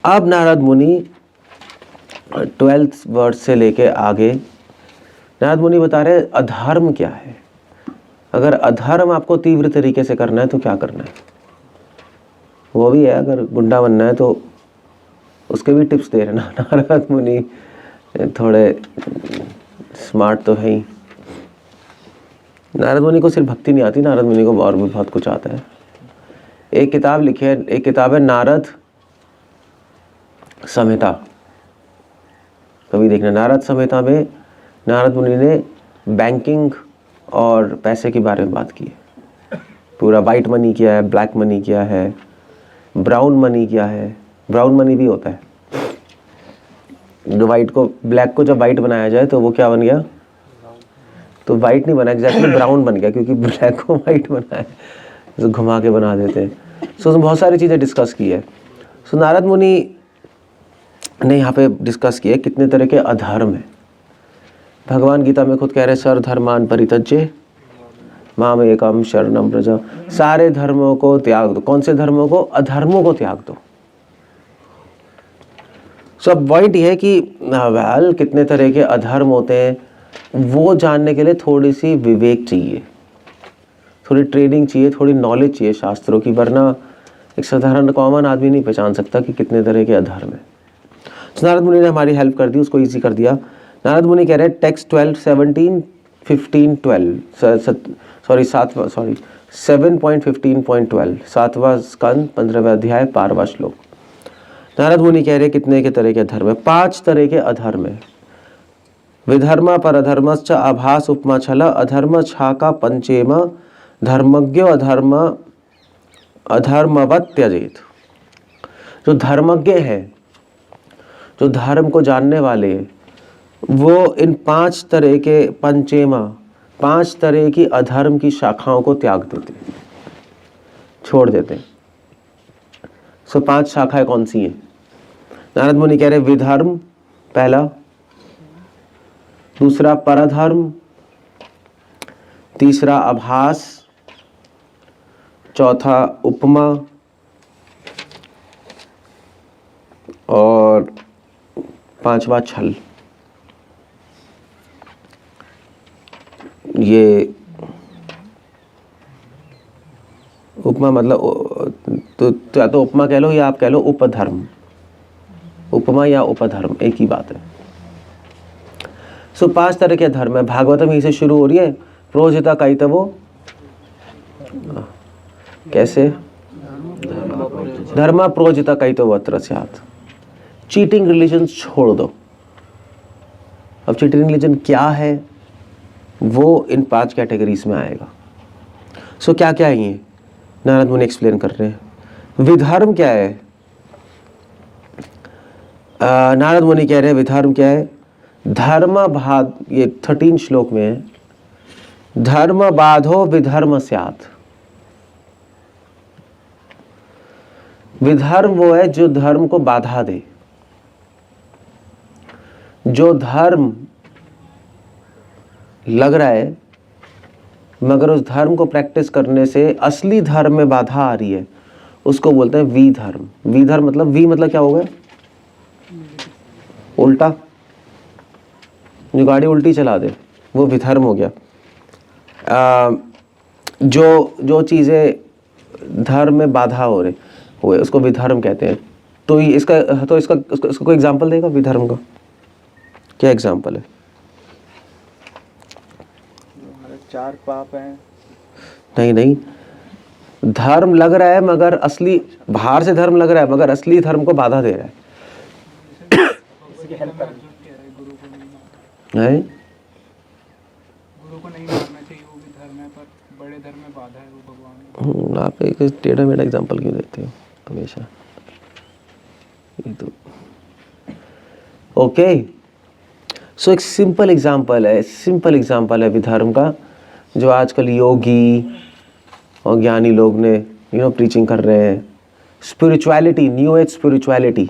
अब नारद मुनि 12th वर्ष से लेके आगे नारद मुनि बता रहे अधर्म क्या है। अगर अधर्म आपको तीव्र तरीके से करना है तो क्या करना है, वो भी है। अगर गुंडा बनना है तो उसके भी टिप्स दे रहे ना नारद मुनि, थोड़े स्मार्ट तो है ही। नारद मुनि को सिर्फ भक्ति नहीं आती, नारद मुनि को और भी बहुत कुछ आता है। एक किताब लिखी है, एक किताब है नारद संहिता, कभी देखना। नारद संहिता में नारद मुनि ने बैंकिंग और पैसे के बारे में बात की है। पूरा वाइट मनी क्या है, ब्लैक मनी क्या है, ब्राउन मनी क्या है। ब्राउन मनी भी होता है, जो वाइट को ब्लैक को जब वाइट बनाया जाए तो वो क्या बन गया, तो वाइट नहीं बना, एग्जैक्टली ब्राउन बन गया, क्योंकि ब्लैक को वाइट बनाया तो घुमा के बना देते हैं। सो उसमें बहुत सारी चीज़ें डिस्कस की है। सो नारद मुनि ने यहाँ पे डिस्कस किया कितने तरह के अधर्म है। भगवान गीता में खुद कह रहे सर्व धर्मान परित्यज्य माम एकम शरणम व्रज। सारे धर्मों को त्याग दो। कौन से धर्मों को? अधर्मों को त्याग दो। सो अब पॉइंट ये है कि वेल कितने तरह के अधर्म होते हैं, वो जानने के लिए थोड़ी सी विवेक चाहिए, थोड़ी ट्रेनिंग चाहिए, थोड़ी नॉलेज चाहिए शास्त्रों की, वरना एक साधारण कॉमन आदमी नहीं पहचान सकता कि कितने तरह के अधर्म है। तो नारद मुनि ने हमारी हेल्प कर दी, उसको इजी कर दिया। नारद मुनि कह रहे हैं टेक्स्ट 12, 17, 15, 12 7.15.12 सातवां स्कंद 15वां अध्याय 12वां श्लोक। नारद मुनि कह रहे कितने के तरह के धर्म है? 5 तरह के अधर्म है। विधर्म परधर्मश्च आभास उपमा छल अधर्म छाका पंचेम धर्मज्ञो अधर्म अधर्मवत त्यजेत। जो धर्मज्ञ है, जो धर्म को जानने वाले, वो इन 5 तरह के पंचेमा 5 तरह की अधर्म की शाखाओं को त्याग देते, छोड़ देते। सो 5 शाखाएं कौन सी हैं? नारद मुनि कह रहे विधर्म पहला, दूसरा परधर्म, तीसरा आभास, चौथा उपमा और 5वां छल। ये उपमा मतलब तो या तो उपमा कह लो या आप कह लो उपधर्म। उपमा या उपधर्म एक ही बात है। सो 5 तरह के धर्म है। भागवतम ही से शुरू हो रही है। प्रोजिता कैतवो, कैसे? धर्मा प्रोजिता कैतवो अत्र स्यात्। चीटिंग रिलीजन छोड़ दो। अब चीटिंग रिलीजन क्या है, वो इन 5 कैटेगरीज में आएगा। सो क्या क्या है ये? नारद मुनि एक्सप्लेन कर रहे हैं। विधर्म क्या है? नारद मुनि कह रहे हैं विधर्म क्या है? धर्म भाद, ये 13 श्लोक में है, धर्म बाधो विधर्म स्यात्। विधर्म वो है जो धर्म को बाधा दे, जो धर्म लग रहा है मगर उस धर्म को प्रैक्टिस करने से असली धर्म में बाधा आ रही है, उसको बोलते हैं विधर्म। विधर्म मतलब, वी मतलब क्या होगा? उल्टा, जो गाड़ी उल्टी चला दे वो विधर्म हो गया। जो चीज़ें धर्म में बाधा हो रही हुए उसको विधर्म कहते हैं। तो इसका कोई एग्जांपल देगा विधर्म का? क्या एग्जांपल है? 4 पाप हैं। नहीं, धर्म लग रहा है मगर असली, बाहर से धर्म लग रहा है मगर असली धर्म को बाधा दे रहा है। गुरु को नहीं मानना चाहिए, वो भी धर्म है, पर बड़े धर्म में बाधा है वो भगवान। आप एक टेढ़ा मेढ़ा एग्जांपल क्यों देते हो हमेशा? ये तो ओके। सो एक सिंपल एग्जांपल है विधर्म का, जो आजकल योगी और ज्ञानी लोग ने प्रीचिंग कर रहे हैं। Spirituality, new age spirituality.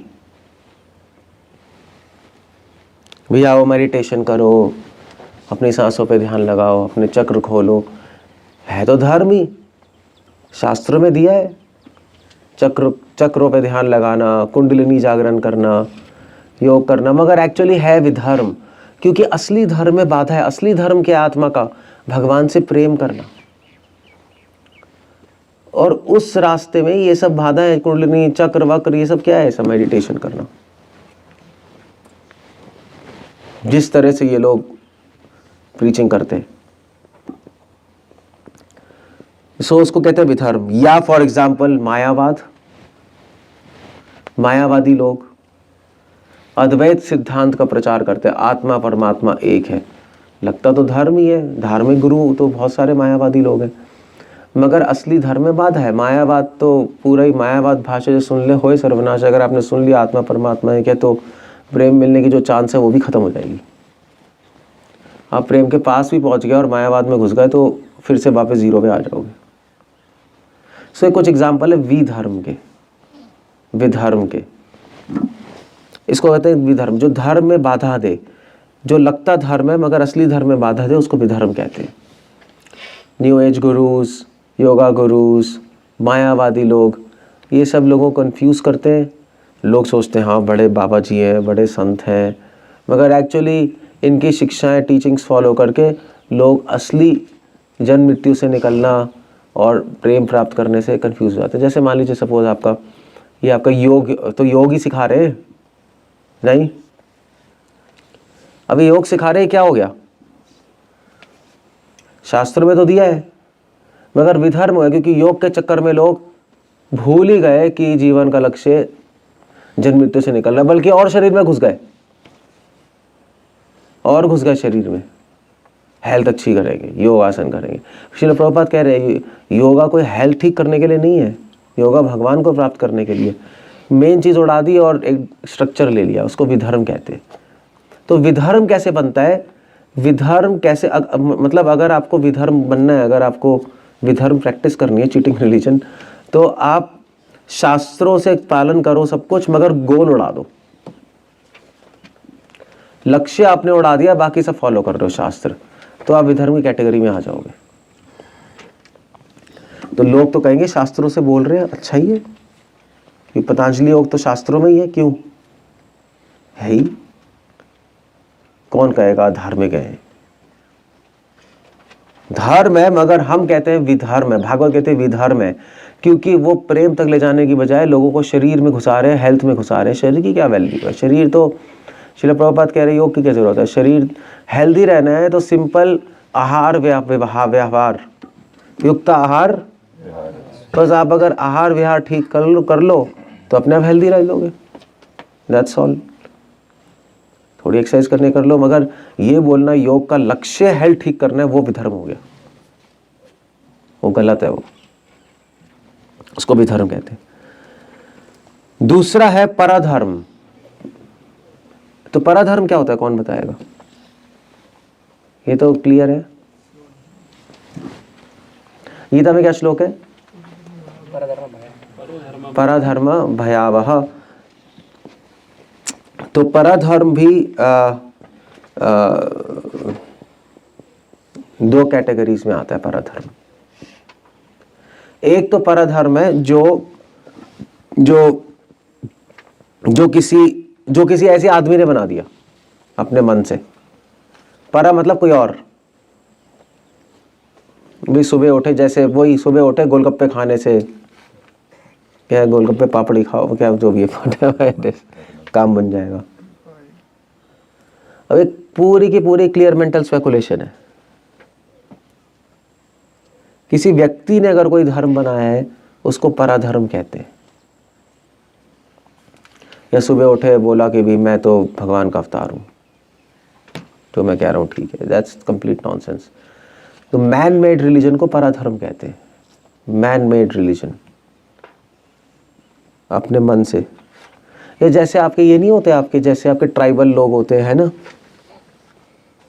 भैया वो मेडिटेशन करो, अपनी सांसों पे ध्यान लगाओ, अपने चक्र खोलो, है तो धर्म ही, शास्त्र में दिया है चक्रों पे ध्यान लगाना, कुंडलिनी जागरण करना, योग करना, मगर एक्चुअली है विधर्म। क्योंकि असली धर्म में बाधा है। असली धर्म के आत्मा का भगवान से प्रेम करना, और उस रास्ते में ये सब बाधा है, कुंडलिनी चक्र वक्र ये सब क्या है? सब मेडिटेशन करना। जिस तरह से ये लोग प्रीचिंग करते हैं, सो उसको कहते हैं विधर्म। या फॉर एग्जाम्पल मायावाद, मायावादी लोग अद्वैत सिद्धांत का प्रचार करते हैं, आत्मा परमात्मा एक है। लगता तो धर्म ही है, धार्मिक गुरु तो बहुत सारे मायावादी लोग हैं, मगर असली धर्म में बाधा है। मायावाद तो पूरा ही मायावाद भाषा जो सुन ले होए सर्वनाश। अगर आपने सुन लिया आत्मा परमात्मा है क्या, तो प्रेम मिलने की जो चांस है वो भी खत्म हो जाएगी। आप प्रेम के पास भी पहुंच गए और मायावाद में घुस गए तो फिर से वापस जीरो पे आ जाओगे। सो कुछ एग्जाम्पल है विधर्म के, विधर्म के। इसको कहते हैं विधर्म। जो धर्म में बाधा दे, जो लगता धर्म है मगर असली धर्म में बाधा दे, उसको विधर्म कहते हैं। न्यू एज गुरुज, योगा गुरुज, मायावादी लोग, ये सब लोगों को कंफ्यूज करते हैं। लोग सोचते हैं हाँ बड़े बाबा जी हैं, बड़े संत हैं, मगर एक्चुअली इनकी शिक्षाएं, टीचिंग्स फॉलो करके लोग असली जन्म मृत्यु से निकलना और प्रेम प्राप्त करने से कंफ्यूज हो जाते हैं। जैसे मान लीजिए सपोज आपका ये आपका योग, तो योग ही सिखा रहे हैं नहीं, अभी योग सिखा रहे हैं, क्या हो गया? शास्त्र में तो दिया है मगर विधर्म हो गया, क्योंकि योग के चक्कर में लोग भूल ही गए कि जीवन का लक्ष्य जन्म मृत्यु से निकलना, बल्कि और शरीर में घुस गए, और घुस गए शरीर में। हेल्थ अच्छी करेंगे, योग आसन करेंगे। श्रील प्रभुपाद कह रहे हैं योगा कोई हेल्थ ठीक करने के लिए नहीं है, योगा भगवान को प्राप्त करने के लिए। मेन चीज उड़ा दी और एक स्ट्रक्चर ले लिया, उसको विधर्म कहते हैं। तो विधर्म कैसे बनता है? विधर्म कैसे मतलब अगर आपको विधर्म बनना है, अगर आपको विधर्म प्रैक्टिस करनी है, चीटिंग रिलीजन, तो आप शास्त्रों से पालन करो सब कुछ, मगर गोल उड़ा दो। लक्ष्य आपने उड़ा दिया, बाकी सब फॉलो कर रहे हो शास्त्र, तो आप विधर्म की कैटेगरी में आ जाओगे। तो लोग तो कहेंगे शास्त्रों से बोल रहे हैं, अच्छा ही है, कि पतंजलि योग तो शास्त्रों में ही है, क्यों है ही? कौन कहेगा धार्मिक है? धर्म है, मगर हम कहते हैं विधर्म है। भागवत कहते हैं विधर्म है, क्योंकि वो प्रेम तक ले जाने की बजाय लोगों को शरीर में घुसा रहे हैं, हेल्थ में घुसा रहे हैं। शरीर की क्या वैल्यू है? शरीर तो श्रील प्रभुपाद कह रहे हैं योग की क्या जरूरत है? शरीर हेल्दी रहना है तो सिंपल आहार व्यवहार युक्त आहार, बस आप अगर आहार विहार ठीक कर लो तो अपने आप हेल्दी रह लोगे। That's all. थोड़ी एक्सरसाइज करने कर लो, मगर ये बोलना योग का लक्ष्य हेल्थ ठीक करना है, वो विधर्म हो गया, वो गलत है, वो उसको विधर्म कहते हैं। दूसरा है पराधर्म। तो पराधर्म क्या होता है, कौन बताएगा? ये तो क्लियर है। गीता में क्या श्लोक है? पराधर्म भयावह। तो पराधर्म भी दो कैटेगरीज में आता है पराधर्म। एक तो पराधर्म है जो किसी ऐसे आदमी ने बना दिया अपने मन से। परा मतलब कोई और, भी सुबह उठे, जैसे वही सुबह उठे गोलगप्पे खाने से, क्या गोलगप्पे पापड़ी खाओ, क्या जो भी है काम बन जाएगा। अब एक पूरी की पूरी क्लियर मेंटल स्पेकुलेशन है। किसी व्यक्ति ने अगर कोई धर्म बनाया है उसको पराधर्म कहते हैं। या सुबह उठे बोला कि भी मैं तो भगवान का अवतार हूं, तो मैं कह रहा हूं ठीक है, दैट्स कंप्लीट नॉनसेंस। तो मैन मेड रिलीजन को पराधर्म कहते हैं। मैन मेड रिलीजन, अपने मन से। ये जैसे आपके ये नहीं होते, आपके जैसे आपके ट्राइबल लोग होते हैं ना,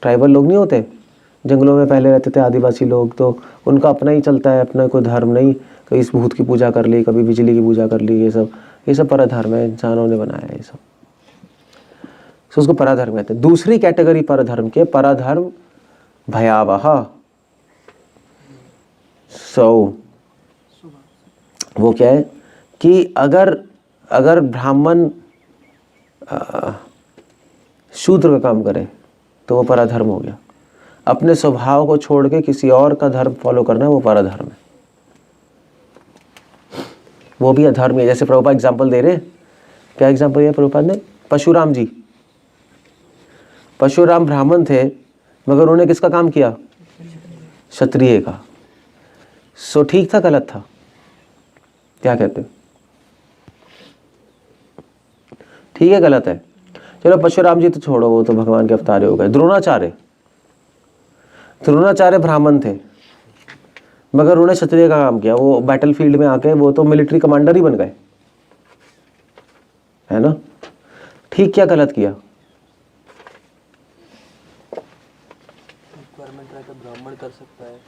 ट्राइबल लोग नहीं होते, जंगलों में पहले रहते थे आदिवासी लोग, तो उनका अपना ही चलता है, अपना कोई धर्म नहीं। कभी इस भूत की पूजा कर ली, कभी बिजली की पूजा कर ली, ये सब पराधर्म है, इंसानों ने बनाया है ये सब। तो उसको पराधर्म कहते हैं। दूसरी कैटेगरी पराधर्म के, पराधर्म भयावह। वो क्या है? कि अगर ब्राह्मण शूद्र का काम करे तो वो पराधर्म हो गया। अपने स्वभाव को छोड़ के किसी और का धर्म फॉलो करना वो पराधर्म है, वो भी अधर्म है। जैसे प्रभुपाद एग्जाम्पल दे रहे हैं, क्या एग्जाम्पल दिया प्रभुपाद ने? परशुराम जी। परशुराम ब्राह्मण थे मगर उन्होंने किसका काम किया? क्षत्रिय का। सो ठीक था गलत था? क्या कहते हो? ठीक है गलत है? चलो परशुराम जी तो छोड़ो, वो तो भगवान के अवतार हो गए। द्रोणाचार्य ब्राह्मण थे मगर उन्होंने क्षत्रिय का काम किया। वो बैटल फील्ड में आके वो तो मिलिट्री कमांडर ही बन गए, है ना? ठीक क्या गलत किया? ब्राह्मण कर सकता है।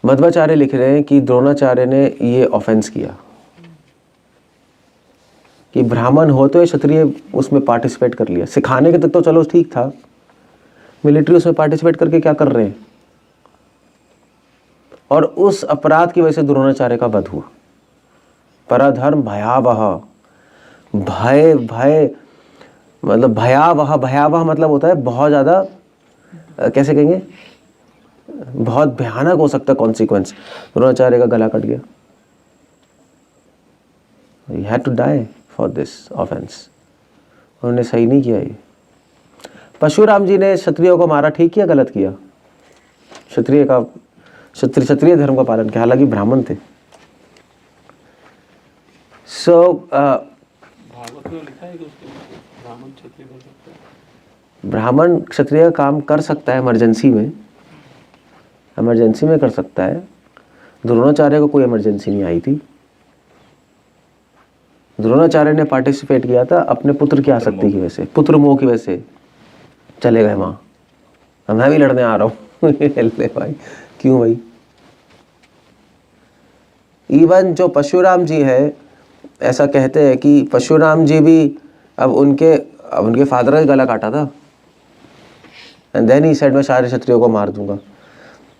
मध्वाचार्य लिख रहे हैं कि द्रोणाचार्य ने ये ऑफेंस किया कि ब्राह्मण होते हुए क्षत्रिय उसमें पार्टिसिपेट कर लिया। सिखाने के तक तो चलो ठीक था, मिलिट्री उसमें पार्टिसिपेट करके क्या कर रहे हैं? और उस अपराध की वजह से द्रोणाचार्य का वध हुआ। पराधर्म भयावह, भय भय मतलब भयावह, भयावह मतलब होता है बहुत ज्यादा, कैसे कहेंगे, बहुत भयानक हो सकता है कॉन्सिक्वेंस। द्रोणाचार्य का गला कट गया। He had to die for this offense। उन्होंने सही नहीं किया ये। परशुराम जी ने क्षत्रियों को मारा, ठीक किया गलत किया? क्षत्रिय धर्म का पालन किया, हालांकि ब्राह्मण थे। भागवत में लिखा है कि उसके ब्राह्मण क्षत्रिय कर सकता है। ब्राह्मण क्षत्रिय का काम कर सकता है इमरजेंसी में कर सकता है। द्रोणाचार्य को कोई इमरजेंसी नहीं आई थी। द्रोणाचार्य ने पार्टिसिपेट किया था अपने पुत्र की आसक्ति की वजह से, पुत्र मोह की वजह से चले गए वहां। मैं भी लड़ने आ रहा हूँ ले भाई, क्यों भाई? इवन जो परशुराम जी है, ऐसा कहते हैं कि परशुराम जी भी अब उनके फादर का गला काटा था, एंड देन ही सेड मैं सारे क्षत्रियों को मार दूंगा।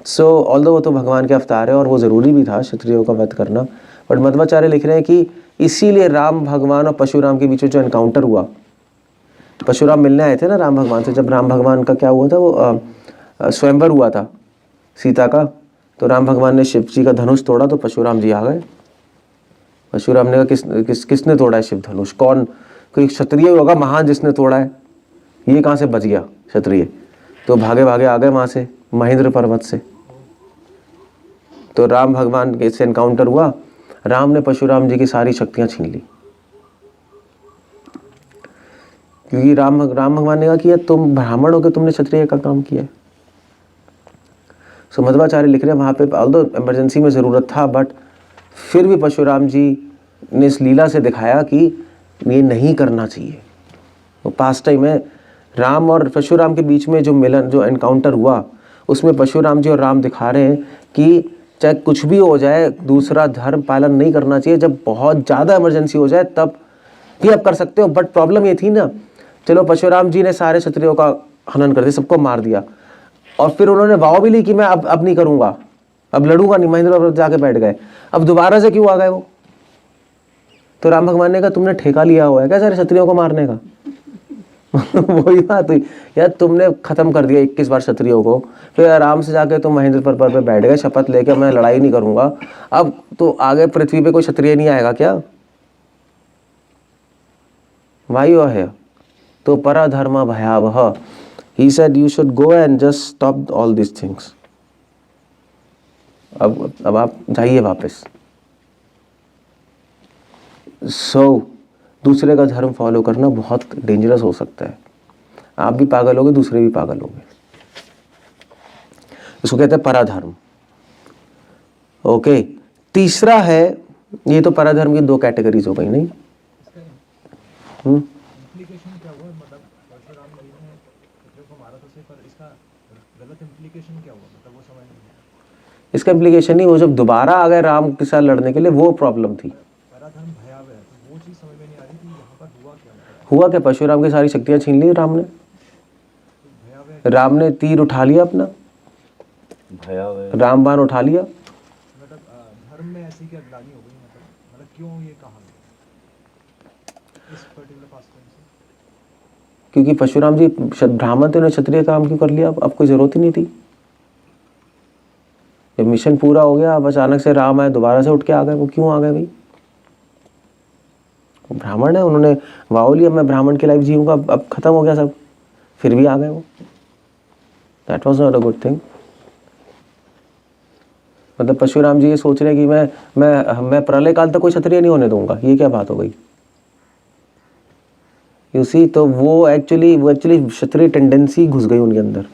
सो ऑल्दो वो तो भगवान के अवतार है और वो जरूरी भी था क्षत्रियों का वध करना, बट मध्वाचार्य लिख रहे हैं कि इसीलिए राम भगवान और परशुराम के बीच में जो एनकाउंटर हुआ, परशुराम मिलने आए थे ना राम भगवान से, जब राम भगवान का क्या हुआ था, वो स्वयंवर हुआ था सीता का, तो राम भगवान ने शिव जी का धनुष तोड़ा तो परशुराम जी आ गए। परशुराम ने कहा किसने तोड़ा है शिव धनुष? कौन? कोई क्षत्रिय होगा महान जिसने तोड़ा है, ये कहाँ से बच गया क्षत्रिय? तो भागे भागे आ गए वहां से, महेंद्र पर्वत से। तो राम भगवान के से एनकाउंटर हुआ, राम ने परशुराम जी की सारी शक्तियां छीन ली, क्योंकि राम भगवान ने कहा कि तुम ब्राह्मण हो के तुमने क्षत्रिय का काम किया है। सो मध्वाचार्य लिख रहे हैं वहां पे ऑल्दो इमरजेंसी में जरूरत था, बट फिर भी परशुराम जी ने इस लीला से दिखाया कि ये नहीं करना चाहिए। वो पास्ट टाइम में राम और परशुराम के बीच में जो मिलन, जो एनकाउंटर हुआ, उसमें परशुराम जी और राम दिखा रहे हैं कि चाहे कुछ भी हो जाए दूसरा धर्म पालन नहीं करना चाहिए। जब बहुत ज़्यादा इमरजेंसी हो जाए तब भी आप कर सकते हो, बट प्रॉब्लम ये थी ना, चलो परशुराम जी ने सारे क्षत्रियों का हनन कर दिया, सबको मार दिया, और फिर उन्होंने वाव भी ली कि मैं अब नहीं करूंगा, अब लड़ूंगा नहीं, महेंद्र पर्वत जाके बैठ गए। अब दोबारा से क्यों आ गए वो? तो राम भगवान ने कहा तुमने ठेका लिया हुआ है क्या सारे क्षत्रियों को मारने का? वही बात हुई यार, तुमने खत्म कर दिया 21 बार क्षत्रियों को, फिर आराम से जाके तुम महेंद्र पर्वत पे बैठ गए शपथ लेके मैं लड़ाई नहीं करूंगा। अब तो आगे पृथ्वी पे कोई क्षत्रिय नहीं आएगा क्या? वायु है तो पराधर्म भयावह। He said you should go and just stop all these things। अब आप जाइए वापस। दूसरे का धर्म फॉलो करना बहुत डेंजरस हो सकता है। आप भी पागल होगे, दूसरे भी पागल होंगे। इसको कहते हैं पराधर्म। ओके, तीसरा है, ये तो पराधर्म की दो कैटेगरीज हो गई नहीं? इम्प्लीकेशन क्या हुआ? मतलब परशुराम जी ने क्षत्रियों को मारा तो सही, पर इसका गलत इम्प्लीकेशन क्या हुआ? मतलब वो समझ नहीं आया। इसका इम्प्लीकेशन नहीं, वो जब दोबारा आ गए राम के साथ लड़ने के लिए, वो प्रॉब्लम थी। पराधर्म भयावह है, तो वो चीज़ समझ में नहीं आ रही कि यहाँ पर हुआ क्या? हुआ क्या? परशुराम की सारी शक्तियां छीन ली राम ने। राम ने तीर उठा लिया अपना, भयावह, रामबाण उठा लिया। मतलब धर्म में ऐसी क्या ग्लानि हो गई, मतलब क्यों ये कहा इस पर्टिकुलर पास से? क्योंकि परशुराम जी ब्राह्मण थे, उन्हें क्षत्रिय काम क्यों कर लिया? अब कोई जरूरत ही नहीं थी। जब मिशन पूरा हो गया, अब अचानक से राम आए, दोबारा से उठ के आ गए। वो क्यों आ गए भाई? वो ब्राह्मण है, उन्होंने वाव लिया मैं ब्राह्मण की लाइफ जीऊंगा, अब खत्म हो गया सब, फिर भी आ गए वो। That was not a good thing. मतलब परशुराम जी ये सोच रहे हैं कि मैं प्रलय काल तक कोई क्षत्रिय नहीं होने दूंगा, ये क्या बात हो गई? यू सी, तो वो एक्चुअली क्षत्रिय टेंडेंसी घुस गई उनके अंदर।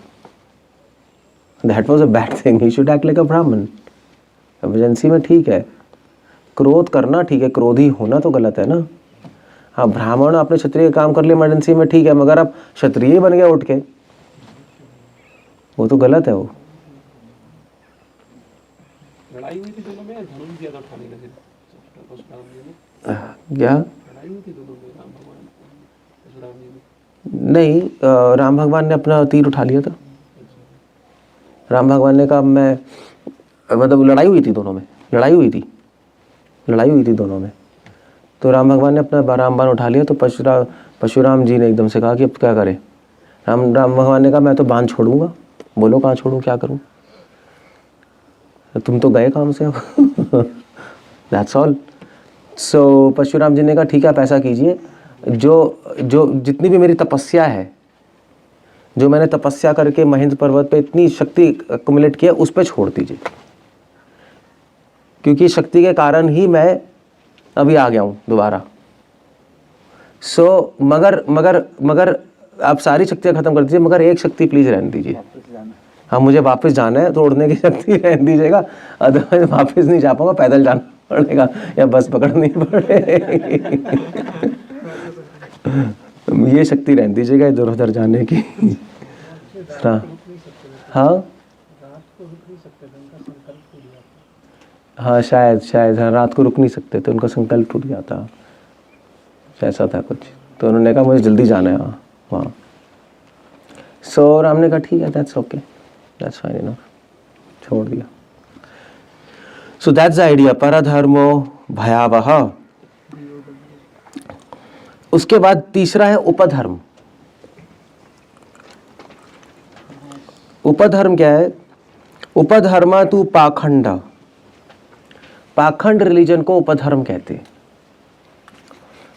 That was a bad thing. He should act like अ ब्राह्मण। एमरजेंसी में ठीक है, क्रोध करना ठीक है, क्रोधी होना तो गलत है ना। हाँ, ब्राह्मण आपने क्षत्रिय काम कर लिया इमरजेंसी में, ठीक है, मगर आप क्षत्रिय बन गए उठ के, वो तो गलत है। वो लड़ाई हुई थी दोनों में, धनुष दिया था उठाने का सिर परशुराम जी ने? क्या लड़ाई हुई थी दोनों में, राम भगवान परशुराम जी ने? नहीं, राम भगवान ने अपना तीर उठा लिया था। राम भगवान ने कहा मैं, मतलब लड़ाई हुई थी दोनों में, लड़ाई हुई थी दोनों में। तो राम भगवान ने अपना रामबाण उठा लिया। तो परशुराम जी ने एकदम से कहा कि अब क्या करें? राम भगवान ने कहा मैं तो बाण छोड़ूंगा। बोलो कहाँ छोड़ूं, क्या करूं? तुम तो गए काम से अब। That's all. So Parshuram ji ने कहा ठीक है, आप ऐसा कीजिए, जो जितनी भी मेरी तपस्या है, जो मैंने तपस्या करके महेंद्र पर्वत पे इतनी शक्ति अक्युमुलेट किया, उस पर छोड़ दीजिए, क्योंकि शक्ति के कारण ही मैं अभी आ गया हूँ दोबारा। सो मगर आप सारी शक्तियाँ खत्म कर दीजिए, मगर एक शक्ति प्लीज रहने दीजिए। हाँ, मुझे वापस जाना है, तो उड़ने की शक्ति रहने दीजिएगा, अदरवाइज वापस नहीं जा पाऊंगा, पैदल जाना पड़ेगा या बस पकड़नी पड़ेगी। ये शक्ति रहने दीजिएगा इधर उधर जाने की। हाँ हाँ, शायद हाँ, रात को रुक नहीं सकते थे, उनका संकल्प टूट जाता, ऐसा था कुछ। तो उन्होंने कहा मुझे जल्दी जाना है वहाँ। सो राम ने कहा ठीक है, that's okay, that's fine enough, छोड़ दिया। सो दैट्स द आइडिया, परधर्मो भयावह। उसके बाद तीसरा है उपधर्म। उपधर्म क्या है? उपधर्मा तू पाखंड। पाखंड रिलीजन को उपधर्म कहते हैं।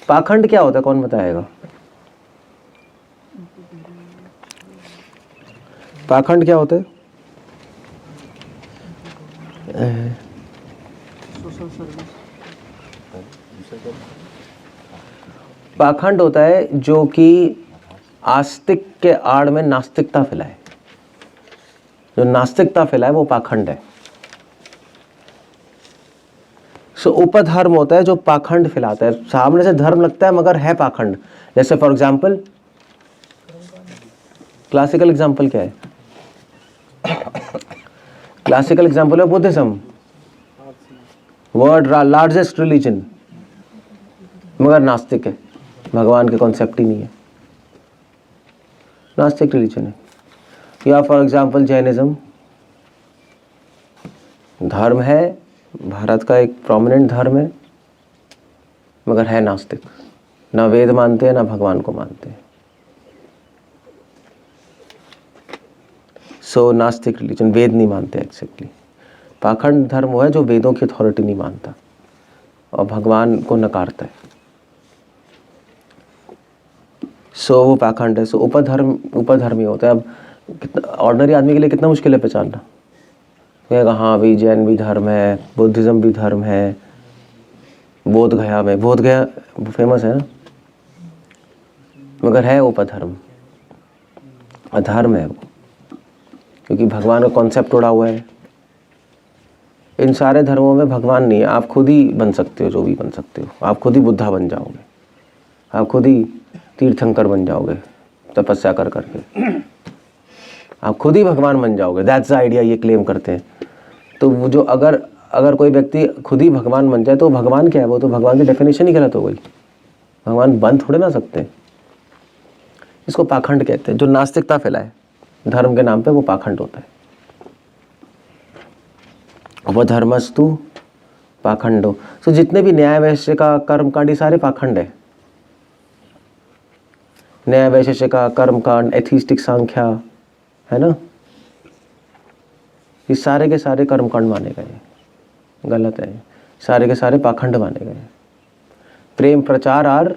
पाखंड क्या होता है, कौन बताएगा? पाखंड क्या होता है? पाखंड होता है जो कि आस्तिक के आड़ में नास्तिकता फैलाए। जो नास्तिकता फैलाए वो पाखंड है। सो उपधर्म होता है जो पाखंड फैलाता है, सामने से धर्म लगता है मगर है पाखंड। जैसे फॉर एग्जाम्पल, क्लासिकल एग्जाम्पल क्या है? क्लासिकल एग्जाम्पल है बुद्धिज्म, वर्ल्ड लार्जेस्ट रिलीजन, मगर नास्तिक है, भगवान के कॉन्सेप्ट ही नहीं है, नास्तिक रिलीजन है। या फॉर एग्जाम्पल जैनिज्म, धर्म है, भारत का एक प्रोमिनेंट धर्म है, मगर है नास्तिक, ना वेद मानते हैं ना भगवान को मानते हैं। सो नास्तिक रिलीजन, वेद नहीं मानते एक्चुअली। पाखंड धर्म वो है जो वेदों की अथॉरिटी नहीं मानता और भगवान को नकारता है। सो वो पाखंड है। सो उपधर्मी होता है। अब ऑर्डिनरी आदमी के लिए कितना मुश्किल है पहचानना। कहेगा हाँ भी जैन भी धर्म है, बुद्धिज्म भी धर्म है, बोध गया फेमस है ना, मगर है उपधर्म, अधर्म है वो, क्योंकि भगवान का कॉन्सेप्ट उड़ा हुआ है। इन सारे धर्मों में भगवान नहीं है, आप खुद ही बन सकते हो जो भी बन सकते हो। आप खुद ही बुद्धा बन जाओगे, आप खुद ही तीर्थंकर बन जाओगे तपस्या कर करके, आप खुद ही भगवान बन जाओगे। दैट्स द आइडिया, ये क्लेम करते हैं। तो वो जो अगर कोई व्यक्ति खुद ही भगवान बन जाए तो भगवान क्या है? वो तो भगवान की डेफिनेशन ही गलत हो गई। भगवान बन थोड़े ना सकते। इसको पाखंड कहते हैं, जो नास्तिकता फैलाए धर्म के नाम पे, वो पाखंड होता है। उपधर्मस्तु पाखंड हो। तो जितने भी न्याय वैशेषिका कर्मकांड ये सारे पाखंड है। न्याय वैशेषिका कर्मकांड एथिस्टिक सांख्या है ना, ये सारे के सारे कर्मकांड माने गए, गलत है, सारे के सारे पाखंड माने गए। प्रेम प्रचार और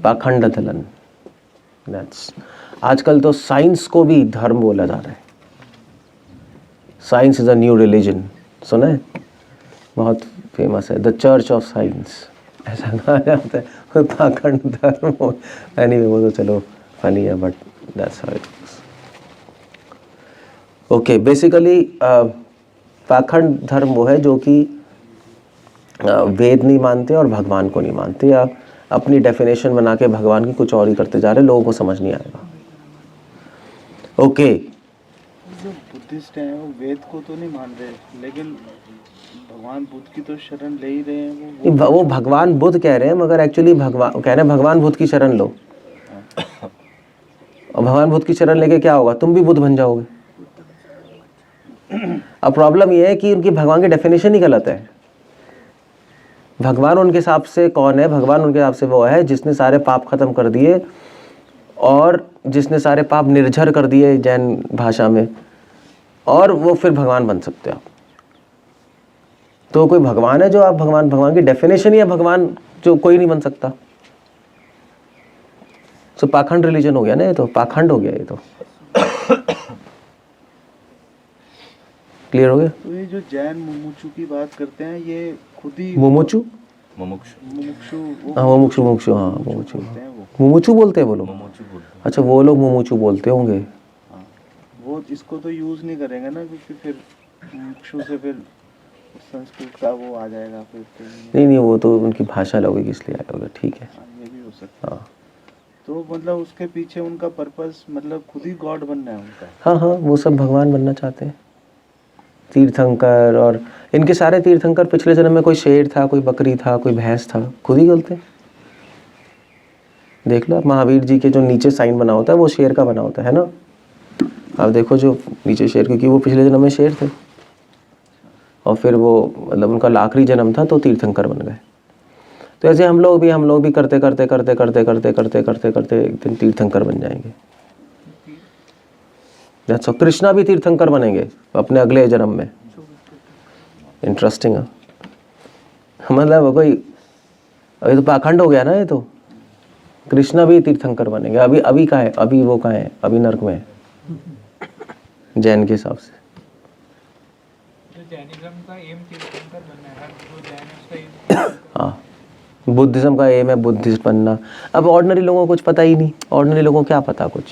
पाखंड दलन। दैट्स आजकल तो साइंस को भी धर्म बोला जा रहा है। Science is a new religion, सुना है, बहुत फेमस है, द चर्च ऑफ साइंस ऐसा कहा जाता है। कोई पाखंड धर्म हो, एनीवे वो तो चलो फनी है, but that's how it is. Okay, basically पाखंड धर्म वो है जो कि वेद नहीं मानते और भगवान को नहीं मानते, या अपनी डेफिनेशन बना के भगवान की कुछ और ही करते जा रहे, लोगों को समझ नहीं आएगा। ओके, जो बुद्धिस्ट हैं वो वेद को तो नहीं मान रहे, लेकिन भगवान बुद्ध की तो शरण ले ही रहे हैं। वो भगवान बुद्ध कह रहे हैं, मगर एक्चुअली भगवान कह रहे हैं भगवान बुद्ध की शरण लो। और भगवान बुद्ध की शरण लेके क्या होगा, तुम भी बुद्ध बन जाओगे। अब प्रॉब्लम ये है कि उनकी भगवान की डेफिनेशन ही गलत है। भगवान उनके हिसाब से कौन है? भगवान उनके हिसाब से वो है जिसने सारे पाप खत्म कर दिए और जिसने सारे पाप निर्झर कर दिए जैन भाषा में, और वो फिर भगवान बन सकते हो आप। तो कोई भगवान है जो आप भगवान की डेफिनेशन ही है भगवान, जो कोई नहीं बन सकता। तो पाखंड रिलीजन हो गया ना, ये तो पाखंड हो गया ये तो। क्लियर हो गया? तो ये जो जैन मुमुक्षु की बात करते हैं, ये खुद ही मुमुक्षु, मुमुक्षु बोलते हैं वो लोग। अच्छा, वो लोग मुमुक्षु बोलते होंगे। हाँ, वो इसको तो यूज नहीं करेंगे ना, क्योंकि फिर मुमुक्षु से फिर संस्कृत का वो आ जाएगा फिर नहीं, वो तो उनकी भाषा लगेगी इसलिए आया होगा, ठीक है। ये भी हो सकता है। हाँ, तो मतलब उसके पीछे उनका पर्पस मतलब खुद ही गॉड बनना है उनका। हाँ, वो सब भगवान बनना चाहते हैं। तीर्थंकर, और इनके सारे तीर्थंकर पिछले जन्म में कोई शेर था, कोई बकरी था, कोई भैंस था, खुद ही बोलते हैं। देख लो आप, महावीर जी के जो नीचे साइन बना होता है वो शेर का बना होता है ना। आप देखो जो नीचे शेर, क्योंकि वो पिछले जन्म में शेर थे और फिर वो मतलब उनका आखिरी जन्म था तो तीर्थंकर बन गए। तो ऐसे हम लोग भी करते एक दिन तीर्थंकर बन जाएंगे। That's all. कृष्णा भी तीर्थंकर बनेंगे अपने अगले जन्म में। इंटरेस्टिंग है, मतलब कोई, अभी तो पाखंड हो गया ना ये तो। कृष्णा भी तीर्थंकर बनेंगे। अभी कहाँ है? अभी वो कहाँ है? अभी नर्क में है जैन के हिसाब से। जैनिज्म का एम तीर्थंकर बनना है, जो जैन है उसका एम। हाँ, बुद्धिज्म का एम है बुद्धिस्ट बनना। अब ऑर्डिनरी लोगों को कुछ पता ही नहीं। ऑर्डिनरी लोगों को क्या पता, कुछ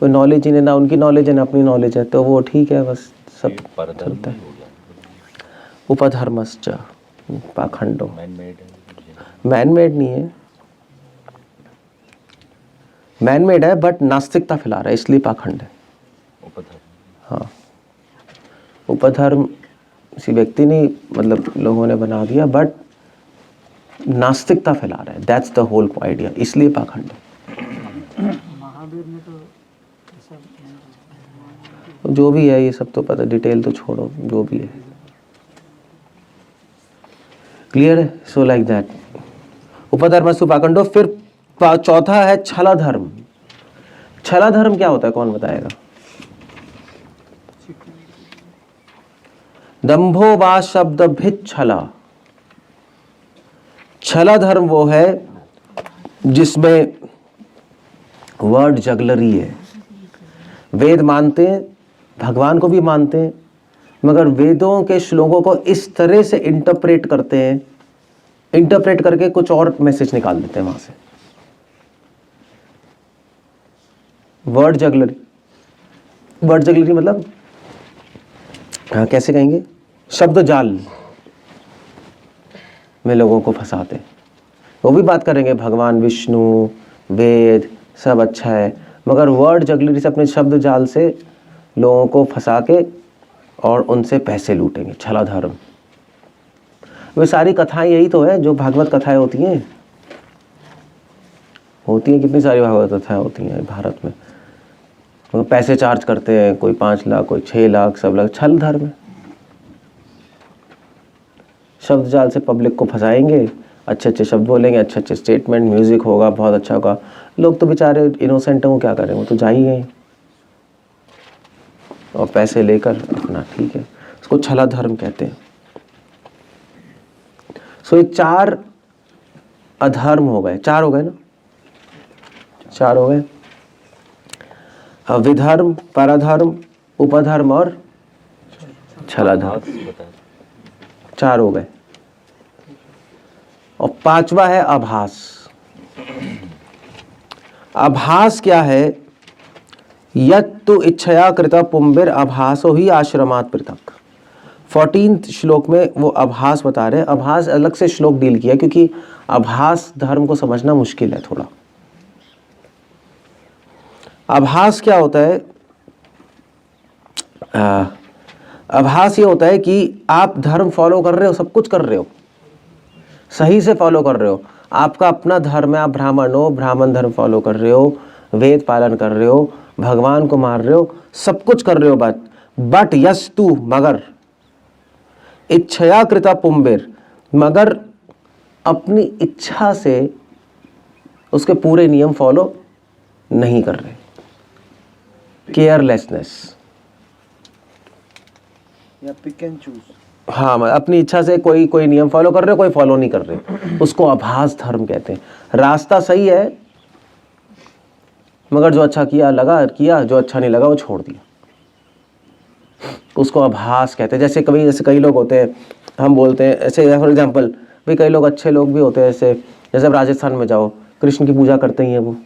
कोई नॉलेज ही नहीं, ना उनकी नॉलेज है ना अपनी नॉलेज है, तो वो ठीक है, बस सब चलता है। उपधर्मश्च पाखंडो, मैन मेड नहीं है, मैन मेड है बट नास्तिकता फैला रहा है, इसलिए पाखंड है। हाँ, उपधर्म किसी व्यक्ति ने मतलब लोगों ने बना दिया, बट नास्तिकता फैला रहा है। दैट्स द होल आइडिया, इसलिए पाखंड है। महावीर ने तो जो भी है ये सब तो पता, डिटेल तो छोड़ो, जो भी है क्लियर है। सो लाइक दैट उपधर्मस्तु पाखंडो। फिर चौथा है छला धर्म। छला धर्म क्या होता है, कौन बताएगा? दंभो वा शब्द भित छला। छला धर्म वो है जिसमें वर्ड जगलरी है। वेद मानते हैं, भगवान को भी मानते हैं, मगर वेदों के श्लोकों को इस तरह से इंटरप्रेट करते हैं, इंटरप्रेट करके कुछ और मैसेज निकाल देते हैं वहां से। वर्ड जगलरी, वर्ड जगलरी मतलब हाँ, कैसे कहेंगे, शब्द जाल में लोगों को फंसाते। वो भी बात करेंगे भगवान विष्णु, वेद सब अच्छा है, मगर वर्ड जगलरी से, अपने शब्द जाल से लोगों को फंसा के और उनसे पैसे लूटेंगे। छला धर्म। वे सारी कथाएं यही तो है जो भागवत कथाएं होती हैं। कितनी सारी भागवत कथाएं होती हैं भारत में। तो पैसे चार्ज करते हैं, कोई 5 लाख, कोई 6 लाख, सब लाख। छल धर्म है। शब्द जाल से पब्लिक को फंसाएंगे, अच्छे अच्छे शब्द बोलेंगे, अच्छे अच्छे स्टेटमेंट, म्यूजिक होगा, बहुत अच्छा होगा। लोग तो बेचारे इनोसेंट हैं, वो क्या करें, वो तो जा ही गए और पैसे लेकर अपना, ठीक है। उसको छला धर्म कहते हैं। सो ये 4 अधर्म हो गए, 4 हो गए ना, 4 हो गए। विधर्म, परधर्म, उपधर्म और छलाधर्म, 4 हो गए। और 5वां है आभास। आभास क्या है? यत्तु इच्छया कृता पुंबिर आभासो ही आश्रमात् पृथक। 14 श्लोक में वो आभास बता रहे हैं। आभास अलग से श्लोक डील किया क्योंकि आभास धर्म को समझना मुश्किल है थोड़ा। आभास क्या होता है? आभास ये होता है कि आप धर्म फॉलो कर रहे हो, सब कुछ कर रहे हो, सही से फॉलो कर रहे हो, आपका अपना धर्म है, आप ब्राह्मण हो, ब्राह्मण धर्म फॉलो कर रहे हो, वेद पालन कर रहे हो, भगवान को मार रहे हो, सब कुछ कर रहे हो, बट यस्तु, मगर इच्छया कृता पुंबिर, मगर अपनी इच्छा से उसके पूरे नियम फॉलो नहीं कर रहे। केयरलेसनेस या पिक एंड चूज। हाँ, अपनी इच्छा से कोई नियम फॉलो कर रहे हो, कोई फॉलो नहीं कर रहे, उसको आभास धर्म कहते हैं। रास्ता सही है मगर जो अच्छा किया, जो अच्छा नहीं लगा वो छोड़ दिया, उसको आभास कहते हैं। जैसे कई लोग होते हैं, हम बोलते हैं ऐसे, फॉर एग्जांपल भाई कई लोग अच्छे लोग भी होते हैं, ऐसे जैसे राजस्थान में जाओ, कृष्ण की पूजा करते ही हैं, वो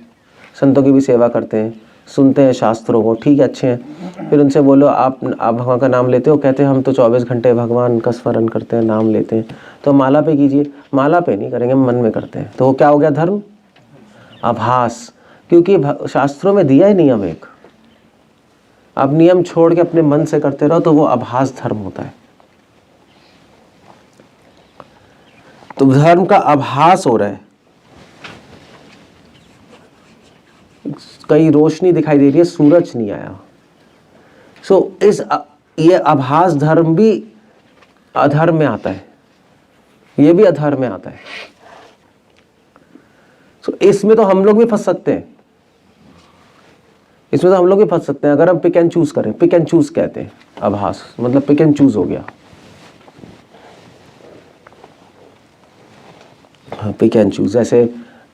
संतों की भी सेवा करते हैं, सुनते हैं शास्त्रों को, ठीक है, अच्छे हैं। फिर उनसे बोलो आप भगवान का नाम लेते हो? कहते हैं हम तो 24 घंटे भगवान का स्मरण करते हैं, नाम लेते हैं। तो माला पे कीजिए। माला पे नहीं करेंगे, मन में करते हैं। तो वो क्या हो गया? धर्म, आभास। क्योंकि शास्त्रों में दिया है नियम एक, आप नियम छोड़ के अपने मन से करते रहो तो वो आभास धर्म होता है। तो धर्म का आभास हो रहा है, कहीं रोशनी दिखाई दे रही है, सूरज नहीं आया। सो ये आभास धर्म भी अधर्म में आता है, ये भी अधर्म में आता है। सो इसमें तो हम लोग भी फंस सकते हैं, इसमें तो हम लोग भी फंस सकते हैं अगर हम पिक एंड चूज करें। पिक एंड चूज कहते हैं आभास, मतलब पिक एंड चूज हो गया। हाँ, पिक एंड चूज। जैसे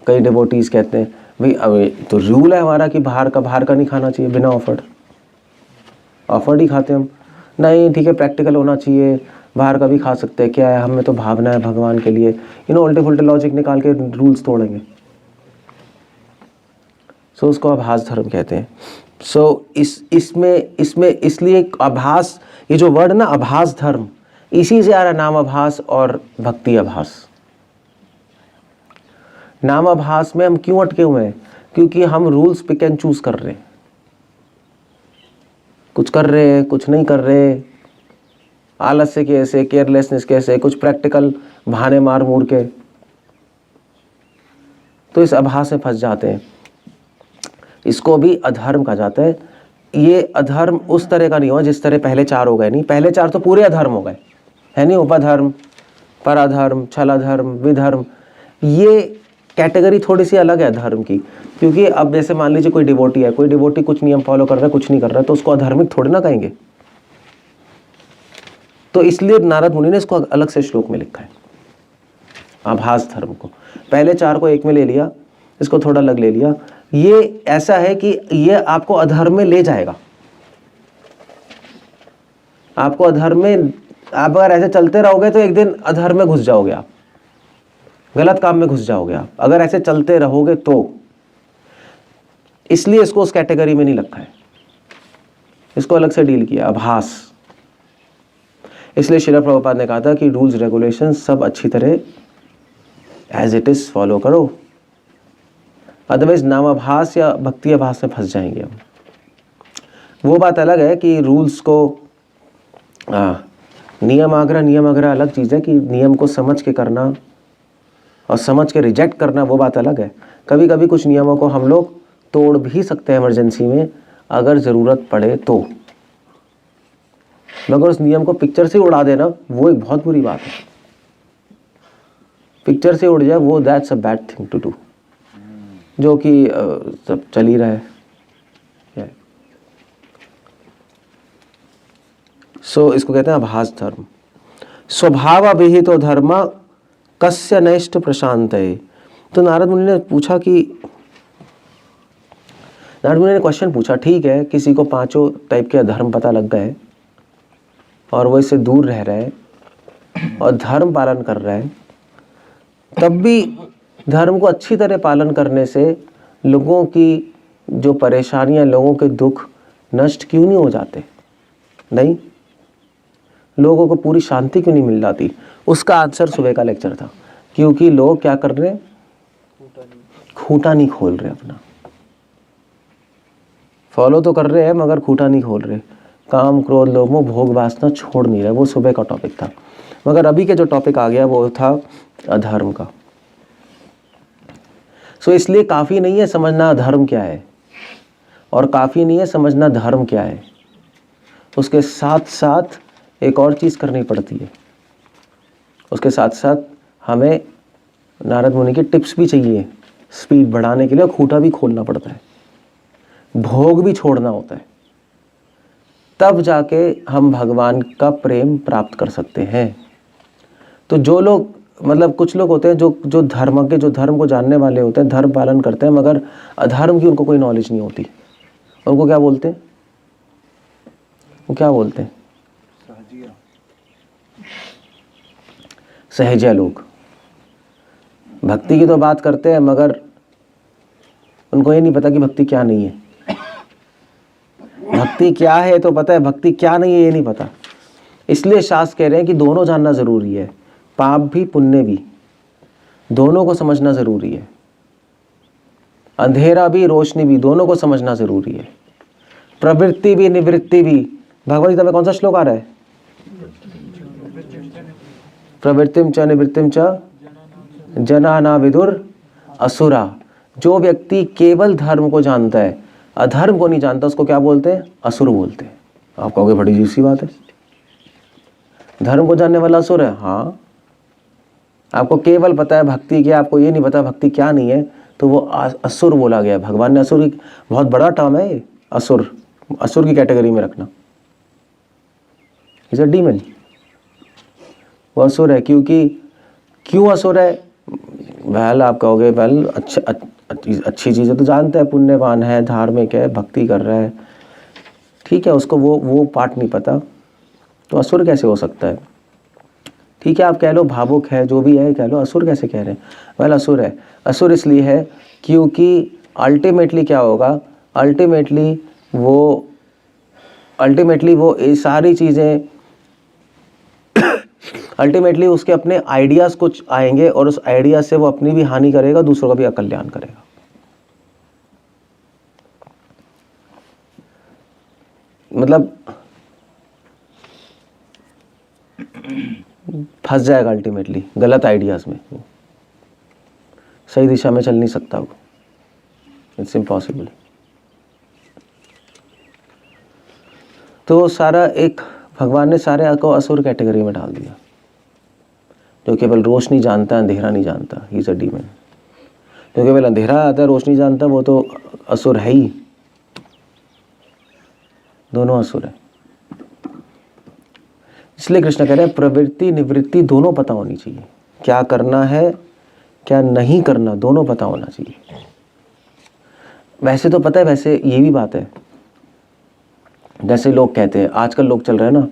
कई डिवोटीज कहते हैं भाई अभी तो रूल है हमारा कि बाहर का नहीं खाना चाहिए बिना ऑफर्ड ही खाते हम। नहीं, ठीक है, प्रैक्टिकल होना चाहिए, बाहर का भी खा सकते हैं, क्या है, हमें तो भावना है भगवान के लिए, उल्टे फुल्टे लॉजिक निकाल के रूल्स तोड़ेंगे। सो उसको आभास धर्म कहते हैं। सो इसमें इसलिए आभास, ये जो वर्ड ना आभास धर्म, इसी से आ रहा नाम आभास और भक्ति आभास। नाम आभास में हम क्यों अटके हुए हैं? क्योंकि हम रूल्स पिक एंड चूज कर रहे हैं, कुछ कर रहे हैं, कुछ नहीं कर रहे, आलस से कैसे, केयरलेसनेस कैसे, कुछ प्रैक्टिकल बहाने मार मूर के, तो इस आभास में फंस जाते हैं। इसको भी अधर्म कहा जाता है। ये अधर्म उस तरह का नहीं हुआ जिस तरह पहले 4 हो गए, नहीं, पहले 4 तो पूरे अधर्म हो गए, है नहीं, उपधर्म, पराधर्म, छलाधर्म, विधर्म। ये कैटेगरी थोड़ी सी अलग है धर्म की, क्योंकि अब जैसे मान लीजिए कोई डिवोटी है, कोई डिवोटी कुछ नियम फॉलो कर रहा है, कुछ नहीं कर रहा है, तो उसको अधार्मिक थोड़ी ना कहेंगे। तो इसलिए नारद मुनि ने इसको अलग से श्लोक में लिखा है, आभास धर्म को। पहले 4 को एक में ले लिया, इसको थोड़ा अलग ले लिया। ये ऐसा है कि ये आपको अधर्म में ले जाएगा, आपको अधर्म में, आप अगर ऐसे चलते रहोगे तो एक दिन अधर्म में घुस जाओगे, आप गलत काम में घुस जाओगे आप, अगर ऐसे चलते रहोगे तो। इसलिए इसको उस कैटेगरी में नहीं रखा है, इसको अलग से डील किया, आभास। इसलिए श्रील प्रभुपाद ने कहा था कि रूल्स रेगुलेशन सब अच्छी तरह एज इट इज फॉलो करो, अदरवाइज नामाभास या भक्ति आभास में फंस जाएंगे हम। वो बात अलग है कि रूल्स को नियम आग्रह अलग चीज़ है, कि नियम को समझ के करना और समझ के रिजेक्ट करना, वो बात अलग है। कभी कभी कुछ नियमों को हम लोग तोड़ भी सकते हैं इमरजेंसी में, अगर ज़रूरत पड़े तो, मगर उस नियम को पिक्चर से उड़ा देना वो एक बहुत बुरी बात है। पिक्चर से उड़ जाए वो, that's a bad thing to do, जो कि सब चल ही रहा है। सो इसको कहते हैं आभास धर्म। स्वभाव अभिहितो धर्म कस्य नैष्ट प्रशांत है। तो नारद मुनि ने पूछा कि, नारद मुनि ने क्वेश्चन पूछा, ठीक है किसी को 5 टाइप के धर्म पता लग गए और वो इससे दूर रह रहा है और धर्म पालन कर रहा है, तब भी धर्म को अच्छी तरह पालन करने से लोगों की जो परेशानियां, लोगों के दुख नष्ट क्यों नहीं हो जाते? नहीं, लोगों को पूरी शांति क्यों नहीं मिल जाती? उसका आंसर सुबह का लेक्चर था। क्योंकि लोग क्या कर रहे हैं? खूंटा नहीं खोल रहे अपना। फॉलो तो कर रहे हैं मगर खूंटा नहीं खोल रहे। काम क्रोध लोभ मोह भोग वासना छोड़ नहीं रहे। वो सुबह का टॉपिक था। मगर अभी के जो टॉपिक आ गया वो था अधर्म का। सो इसलिए काफ़ी नहीं है समझना अधर्म क्या है, और काफ़ी नहीं है समझना धर्म क्या है, उसके साथ साथ एक और चीज़ करनी पड़ती है। उसके साथ साथ हमें नारद मुनि की टिप्स भी चाहिए स्पीड बढ़ाने के लिए, और खूंटा भी खोलना पड़ता है, भोग भी छोड़ना होता है, तब जाके हम भगवान का प्रेम प्राप्त कर सकते हैं। तो जो लोग, मतलब कुछ लोग होते हैं जो धर्म को जानने वाले होते हैं, धर्म पालन करते हैं, मगर अधर्म की उनको कोई नॉलेज नहीं होती। उनको क्या बोलते हैं? वो क्या बोलते हैं? सहजिया लोग। भक्ति की तो बात करते हैं मगर उनको ये नहीं पता कि भक्ति क्या नहीं है। भक्ति क्या है तो पता है, भक्ति क्या नहीं है ये नहीं पता। इसलिए शास्त्र कह रहे हैं कि दोनों जानना जरूरी है, पाप भी पुण्य भी, दोनों को समझना जरूरी है। अंधेरा भी रोशनी भी, दोनों को समझना जरूरी है। प्रवृत्ति भी निवृत्ति भी। भगवद गीता में कौन सा श्लोक आ रहा है? प्रवृत्तिम च निवृत्तिम च जना ना विदुर असुरा। जो व्यक्ति केवल धर्म को जानता है, अधर्म को नहीं जानता, उसको क्या बोलते हैं? असुर बोलते हैं। आप कहोगे बड़ी अजीब सी बात है, धर्म को जानने वाला असुर है? हाँ, आपको केवल पता है भक्ति क्या, आपको ये नहीं पता भक्ति क्या नहीं है, तो वो असुर बोला गया। भगवान ने असुर की, बहुत बड़ा टर्म है ये, असुर, असुर की कैटेगरी में रखना। Is a demon. वो असुर है। क्यों असुर है? वेल आप कहोगे वेल अच्छी चीज़ें तो जानता है, पुण्यवान है, धार्मिक है, भक्ति कर रहा है, ठीक है, उसको वो पार्ट नहीं पता, तो असुर कैसे हो सकता है? ठीक है, आप कह लो भावुक है, जो भी है कह लो, असुर कैसे कह रहे हैं? वेल असुर है। असुर इसलिए है क्योंकि अल्टीमेटली क्या होगा? अल्टीमेटली वो ये सारी चीज़ें अल्टीमेटली उसके अपने आइडियाज़ कुछ आएंगे और उस आइडिया से वो अपनी भी हानि करेगा, दूसरों का भी अकल्याण करेगा। मतलब फंस जाएगा अल्टीमेटली गलत आइडियाज़ में, सही दिशा में चल नहीं सकता वो, इट्स इम्पॉसिबल। तो सारा एक भगवान ने सारे को असुर कैटेगरी में डाल दिया। जो केवल रोशनी जानता है, अंधेरा नहीं जानता, ही इज अ डीमन। जो केवल अंधेरा आता है, रोशनी जानता, वो तो असुर है ही। दोनों असुर है। इसलिए कृष्ण कह रहे हैं प्रवृत्ति निवृत्ति दोनों पता होनी चाहिए। क्या करना है क्या नहीं करना दोनों पता होना चाहिए। वैसे तो पता है, वैसे ये भी बात है, जैसे लोग कहते हैं, आजकल लोग चल रहे हैं ना,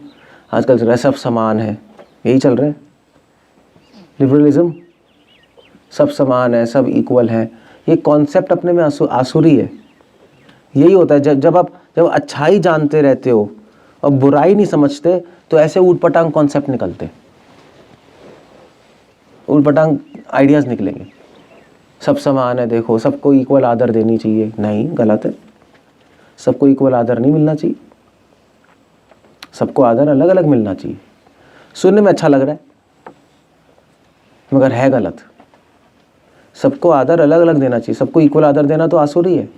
आजकल चल रहा है सब समान है, यही चल रहा है लिबरलिज्म, सब समान है, सब इक्वल है। ये कॉन्सेप्ट अपने में आसुरी है। यही होता है जब अच्छाई जानते रहते हो और बुराई नहीं समझते, तो ऐसे ऊटपटांग कॉन्सेप्ट निकलते, ऊटपटांग आइडियाज़ निकलेंगे। सब समान है, देखो सबको इक्वल आदर देनी चाहिए, नहीं, गलत है। सबको इक्वल आदर नहीं मिलना चाहिए, सबको आदर अलग अलग मिलना चाहिए। सुनने में अच्छा लग रहा है मगर है गलत। सबको आदर अलग अलग देना चाहिए, सबको इक्वल आदर देना तो आसुरी है।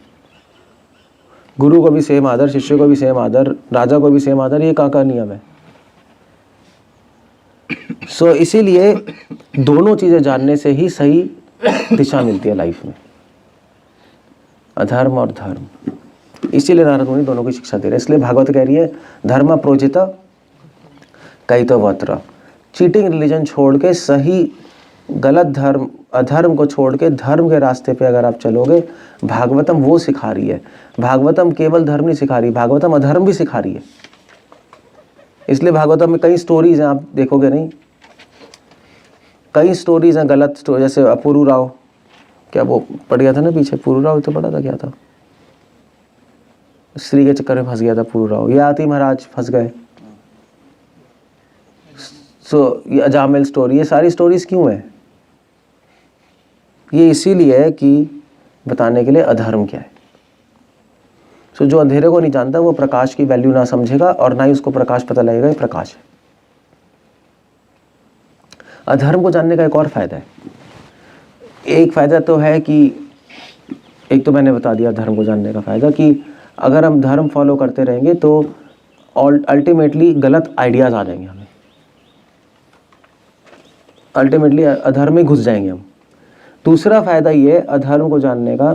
गुरु को भी सेम आदर, शिष्य को भी सेम आदर, राजा को भी सेम आदर, ये कहाँ का नियम है? सो इसीलिए दोनों चीज़ें जानने से ही सही दिशा मिलती है लाइफ में, अधर्म और धर्म। इसीलिए नारद मुनि दोनों की शिक्षा दे रहे हैं। इसलिए भागवत कह रही है धर्म प्रोजिता कैतवत्र, चीटिंग रिलीजन छोड़ के सही गलत धर्म अधर्म को छोड़ के धर्म के रास्ते पे अगर आप चलोगे, भागवतम वो सिखा रही है। भागवतम केवल धर्म नहीं सिखा रही, भागवतम अधर्म भी सिखा रही है। इसलिए भागवतम में कई स्टोरीज हैं, आप देखोगे नहीं, कई स्टोरीज हैं गलत स्टोरी, जैसे अपूरू राव, क्या वो पड़ गया था ना पीछे, पूरू राव तो पड़ा था, क्या था, स्त्री के चक्कर में फंस गया था पूरू राव, ये आती महाराज फंस गए। सो ये अजामिल स्टोरी, ये सारी स्टोरीज क्यों है? ये इसीलिए है कि बताने के लिए अधर्म क्या है। सो जो अंधेरे को नहीं जानता वो प्रकाश की वैल्यू ना समझेगा और ना ही उसको प्रकाश पता लगेगा ये प्रकाश है। अधर्म को जानने का एक और फायदा है। एक फायदा तो है कि एक तो मैंने बता दिया धर्म को जानने का फायदा, कि अगर हम धर्म फॉलो करते रहेंगे तो अल्टीमेटली गलत आइडियाज आ जाएंगे हमें, अल्टीमेटली अधर्म में घुस जाएंगे हम। दूसरा फायदा ये अधर्म को जानने का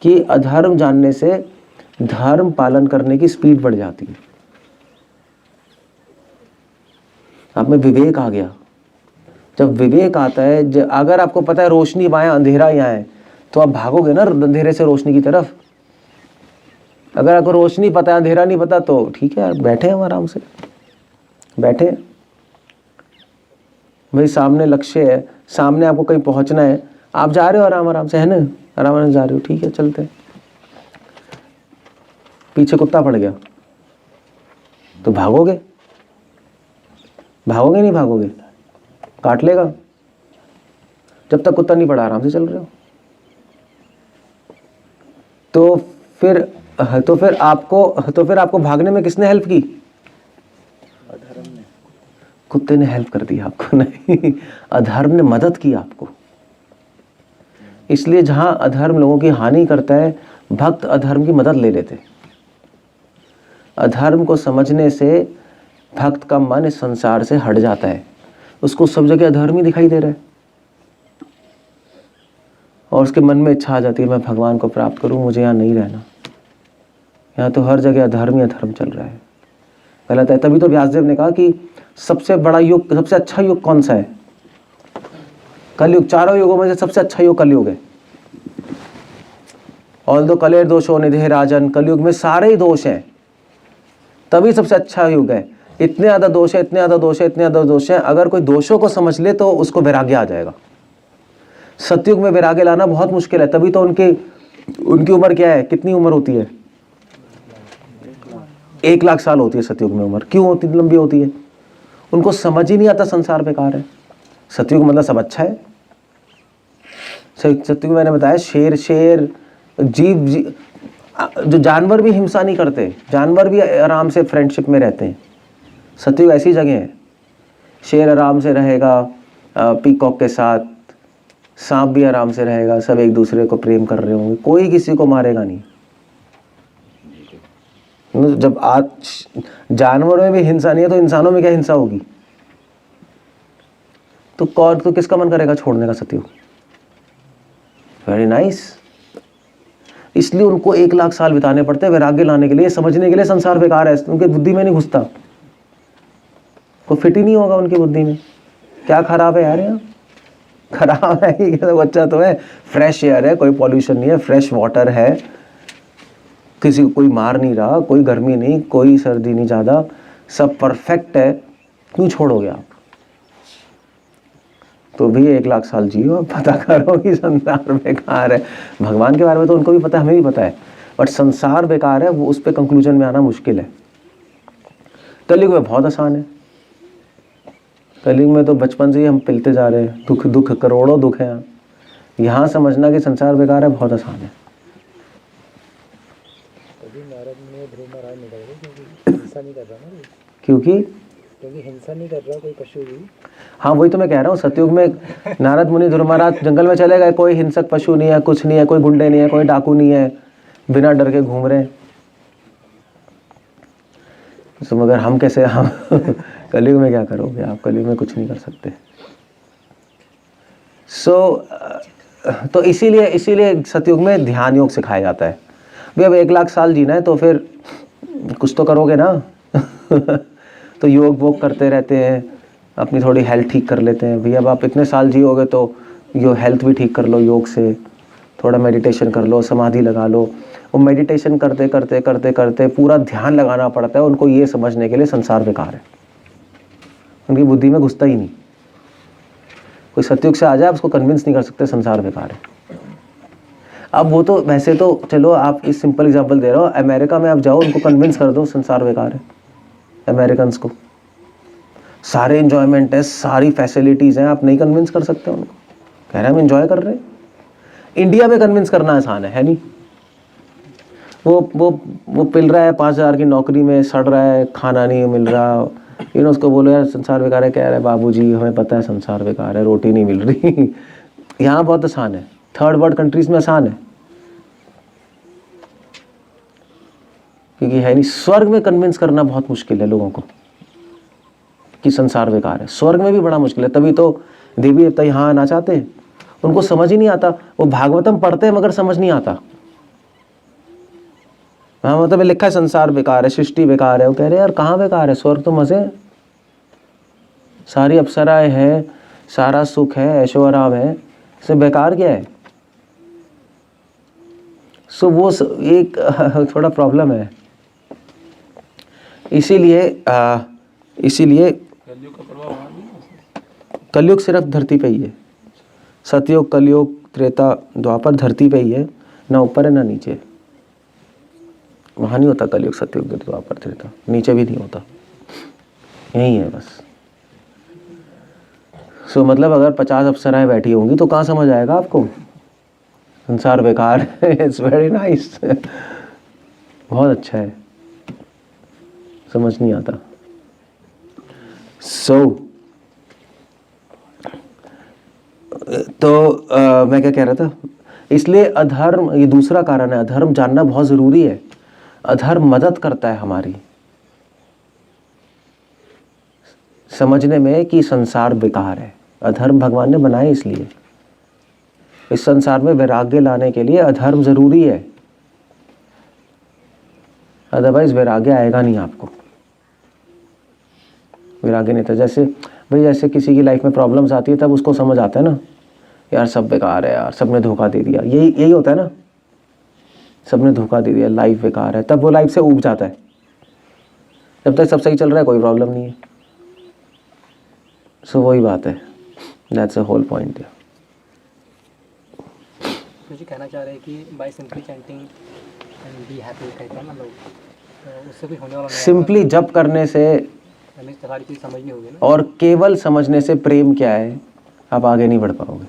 कि अधर्म जानने से धर्म पालन करने की स्पीड बढ़ जाती है। आप में विवेक आ गया। जब विवेक आता है, अगर आपको पता है रोशनी वहां अंधेरा यहाँ है, तो आप भागोगे ना अंधेरे से रोशनी की तरफ। अगर आपको रोशनी पता है अंधेरा नहीं पता तो ठीक है यार, बैठे हम आराम से, बैठे भाई सामने लक्ष्य है, सामने आपको कहीं पहुंचना है, आप जा रहे हो आराम आराम से, है ना, आराम आराम जा रहे हो, ठीक है चलते हैं। पीछे कुत्ता पड़ गया तो भागोगे, भागोगे नहीं भागोगे, काट लेगा। जब तक कुत्ता नहीं पड़ा आराम से चल रहे हो। तो फिर आपको भागने में किसने हेल्प की? अधर्म ने। कुत्ते ने हेल्प कर दी आपको? नहीं, अधर्म ने मदद की आपको। इसलिए जहां अधर्म लोगों की हानि करता है, भक्त अधर्म की मदद ले लेते। अधर्म को समझने से भक्त का मन इस संसार से हट जाता है, उसको सब जगह अधर्म ही दिखाई दे रहा है और उसके मन में इच्छा आ जाती है मैं भगवान को प्राप्त करूं, मुझे यहाँ नहीं रहना, यहाँ तो हर जगह अधर्म ही अधर्म चल रहा है, गलत है। तभी तो व्यासदेव ने कहा कि सबसे बड़ा युग, सबसे अच्छा युग कौन सा है? कलयुग। चारों युगों में से सबसे अच्छा युग कलयुग है। ऑल्दो कलेर दोषो निधे राजन, कलयुग में सारे ही दोष हैं, तभी सबसे अच्छा युग है। इतने ज़्यादा दोष है, इतने ज़्यादा दोष है, इतने ज़्यादा दोष है, अगर कोई दोषों को समझ ले तो उसको वैराग्य आ जाएगा। सतयुग में वैराग्य लाना बहुत मुश्किल है, तभी तो उनकी उम्र क्या है, कितनी उम्र होती है? 1 लाख साल होती है सतयुग में उम्र। क्यों होती लंबी होती है? उनको समझ ही नहीं आता संसार बेकार है। सतयुग मतलब सब अच्छा है। सतयुग मैंने बताया शेर जीव जो जानवर भी हिंसा नहीं करते, जानवर भी आराम से फ्रेंडशिप में रहते हैं। सतयुग ऐसी जगह है, शेर आराम से रहेगा पीकॉक के साथ, सांप भी आराम से रहेगा, सब एक दूसरे को प्रेम कर रहे होंगे, कोई किसी को मारेगा नहीं। जब आज जानवरों में भी हिंसा नहीं है तो इंसानों में क्या हिंसा होगी? तो किसका मन करेगा छोड़ने का सतयुग? Very nice. इसलिए उनको 1 लाख साल बिताने पड़ते हैं वैराग्य लाने के लिए, समझने के लिए संसार बेकार है, उनकी बुद्धि में नहीं घुसता, को फिट ही नहीं होगा उनकी बुद्धि में। क्या खराब है यार? यहाँ खराब है कि तो अच्छा तो है, फ्रेश एयर है, कोई पॉल्यूशन नहीं है, फ्रेश वाटर है, किसी को कोई मार नहीं रहा, कोई गर्मी नहीं, कोई सर्दी नहीं ज़्यादा, सब परफेक्ट है, क्यों छोड़ोगे आप? तो भी 1 लाख साल जियो, पता करो कि संसार बेकार है। भगवान के बारे में तो उनको भी पता है, हमें भी पता है, बट संसार बेकार है, वो उस पर कंक्लूजन में आना मुश्किल है। कलयुग में बहुत आसान है। कलयुग में तो बचपन से ही हम पिलते जा रहे हैं, दुख करोड़ों दुख हैं। यहाँ समझना कि संसार बेकार है बहुत आसान है। नारद ने ध्रुव महाराज निकल गए क्योंकि हिंसा नहीं कर रहा ना, क्योंकि हिंसा नहीं कर रहा कोई पशु भी। हाँ वही तो मैं कह रहा हूँ, सतयुग में नारद मुनि ध्रुव महाराज जंगल में चले गए, कोई हिंसक पशु नहीं है, कुछ नहीं है, कोई गुंडे नहीं है, कोई डाकू नहीं है, बिना डर के घूम रहे हैं। तो मगर हम कैसे, हम कलयुग में क्या करोगे आप, कलयुग में कुछ नहीं कर सकते। तो इसीलिए सतयुग में ध्यान योग सिखाया जाता है। भाई अब 1 लाख साल जीना है तो फिर कुछ तो करोगे ना। तो योग वोग करते रहते हैं, अपनी थोड़ी हेल्थ ठीक कर लेते हैं। भैया अब आप इतने साल जियोगे तो हेल्थ भी ठीक कर लो योग से, थोड़ा मेडिटेशन कर लो, समाधि लगा लो। वो मेडिटेशन करते करते करते करते पूरा ध्यान लगाना पड़ता है उनको ये समझने के लिए संसार बेकार है। उनकी बुद्धि में घुसता ही नहीं। कोई सतयुग से आ जाए उसको कन्विंस नहीं कर सकते संसार बेकार है। अब वो तो वैसे तो चलो, आप इस सिंपल एग्जांपल दे रहा हो, अमेरिका में आप जाओ उनको कन्विंस कर दो संसार बेकार है। अमेरिकन्स को सारे एंजॉयमेंट है, सारी फैसिलिटीज हैं, आप नहीं कन्विंस कर सकते उनको। कह रहे हैं हम एंजॉय कर रहे हैं। इंडिया में कन्विंस करना आसान है नहीं? वो पिल रहा है 5,000 की नौकरी में, सड़ रहा है, खाना नहीं मिल रहा, उसको बोलो यार संसार बेकार है, कह रहा है बाबूजी हमें पता है संसार बेकार है, रोटी नहीं मिल रही। यहाँ बहुत आसान है, थर्ड वर्ल्ड कंट्रीज में आसान है, क्योंकि है नहीं। स्वर्ग में कन्विंस करना बहुत मुश्किल है लोगों को कि संसार बेकार है। स्वर्ग में भी बड़ा मुश्किल है, तभी तो देवी देवता यहाँ आना चाहते हैं। उनको समझ ही नहीं आता, वो भागवतम पढ़ते हैं मगर समझ नहीं आता। भागवतम में लिखा है संसार बेकार है, सृष्टि बेकार है। वो कह रहे हैं यार कहाँ बेकार है, स्वर्ग तो मजे है, सारी अप्सराएं हैं, सारा सुख है, ऐशो आराम है, इसमें बेकार क्या है? सो वो एक थोड़ा प्रॉब्लम है। इसीलिए कलयुग का प्रभाव वहाँ नहीं है। कलयुग सिर्फ धरती पे ही है। सतयुग, कलयुग, त्रेता, द्वापर धरती पे ही है, ना ऊपर है ना नीचे। वहाँ नहीं होता कलयुग, सतयुग, द्वापर, त्रेता, नीचे भी नहीं होता, यही है बस। सो मतलब अगर 50 अप्सराएं बैठी होंगी तो कहाँ समझ आएगा आपको संसार बेकार है। इट्स वेरी नाइस, बहुत अच्छा है, समझ नहीं आता। मैं क्या कह रहा था, इसलिए अधर्म, ये दूसरा कारण है, अधर्म जानना बहुत जरूरी है। अधर्म मदद करता है हमारी समझने में कि संसार बेकार है। अधर्म भगवान ने बनाए इसलिए, इस संसार में वैराग्य लाने के लिए अधर्म जरूरी है, अदरवाइज वैराग्य आएगा नहीं आपको। वैराग्य नहीं था, जैसे किसी की लाइफ में प्रॉब्लम्स आती है तब उसको समझ आता है ना, यार सब बेकार है, यार सबने धोखा दे दिया, यही होता है ना, सबने धोखा दे दिया, लाइफ बेकार है, तब वो लाइफ से ऊब जाता है। जब तक सब सही चल रहा है कोई प्रॉब्लम नहीं है। सो वही बात है, दैट्स द होल पॉइंट। मुझे कहना चाह रहे हैं कि by simply chanting and be happy कहते हैं ना लोग, तो उससे भी होने वाला नहीं। सिंपली जप करने से हमें सारी चीज़ समझ नहीं होगी ना, और केवल समझने से प्रेम क्या है आप आगे नहीं बढ़ पाओगे।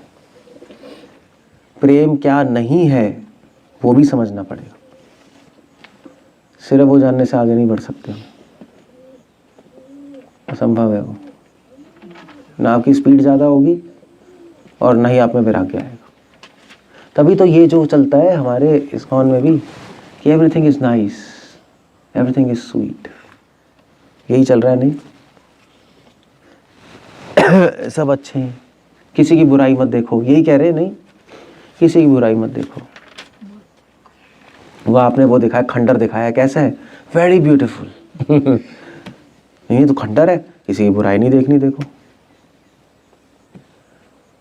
प्रेम क्या नहीं है वो भी समझना पड़ेगा, सिर्फ वो जानने से आगे नहीं बढ़ सकते हम, असंभव है वो। ना आपकी स्पीड ज़्यादा होगी और ना ही आप में वैराग्य आएगा। तभी तो ये जो चलता है हमारे इस्कॉन में भी कि everything is nice, everything is sweet, यही चल रहा है। नहीं सब अच्छे हैं, किसी की बुराई मत देखो, यही कह रहे हैं। नहीं, किसी की बुराई मत देखो। वो आपने वो दिखाया, खंडर दिखाया, कैसा है, वेरी ब्यूटीफुल। नहीं तो खंडर है, किसी की बुराई नहीं देखनी, देखो।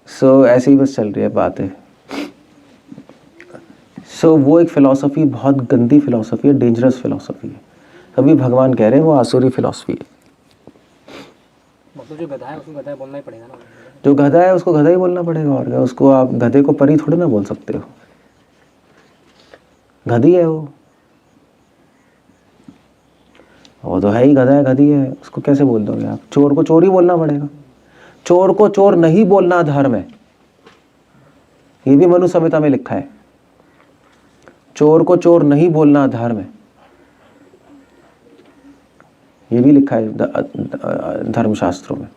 सो ऐसे ही बस चल रही है बातें। सो वो एक फिलॉसफी बहुत गंदी फिलॉसफी है, डेंजरस फिलॉसफी है। तभी भगवान कह रहे हैं वो आसुरी फिलॉसफी है। मतलब जो गधा है उसको गधा बोलना ही पड़ेगा ना। जो गधा है उसको गधा ही बोलना पड़ेगा, और क्या। उसको आप गधे को परी थोड़ी ना बोल सकते हो, गधी है वो तो है ही, गधा है, गधी है, उसको कैसे बोल दोगे आप। चोर को चोर ही बोलना पड़ेगा। चोर को चोर नहीं बोलना धर्म है, ये भी मनु संहिता में लिखा है। चोर को चोर नहीं बोलना धर्म है, ये भी लिखा है धर्मशास्त्रों में।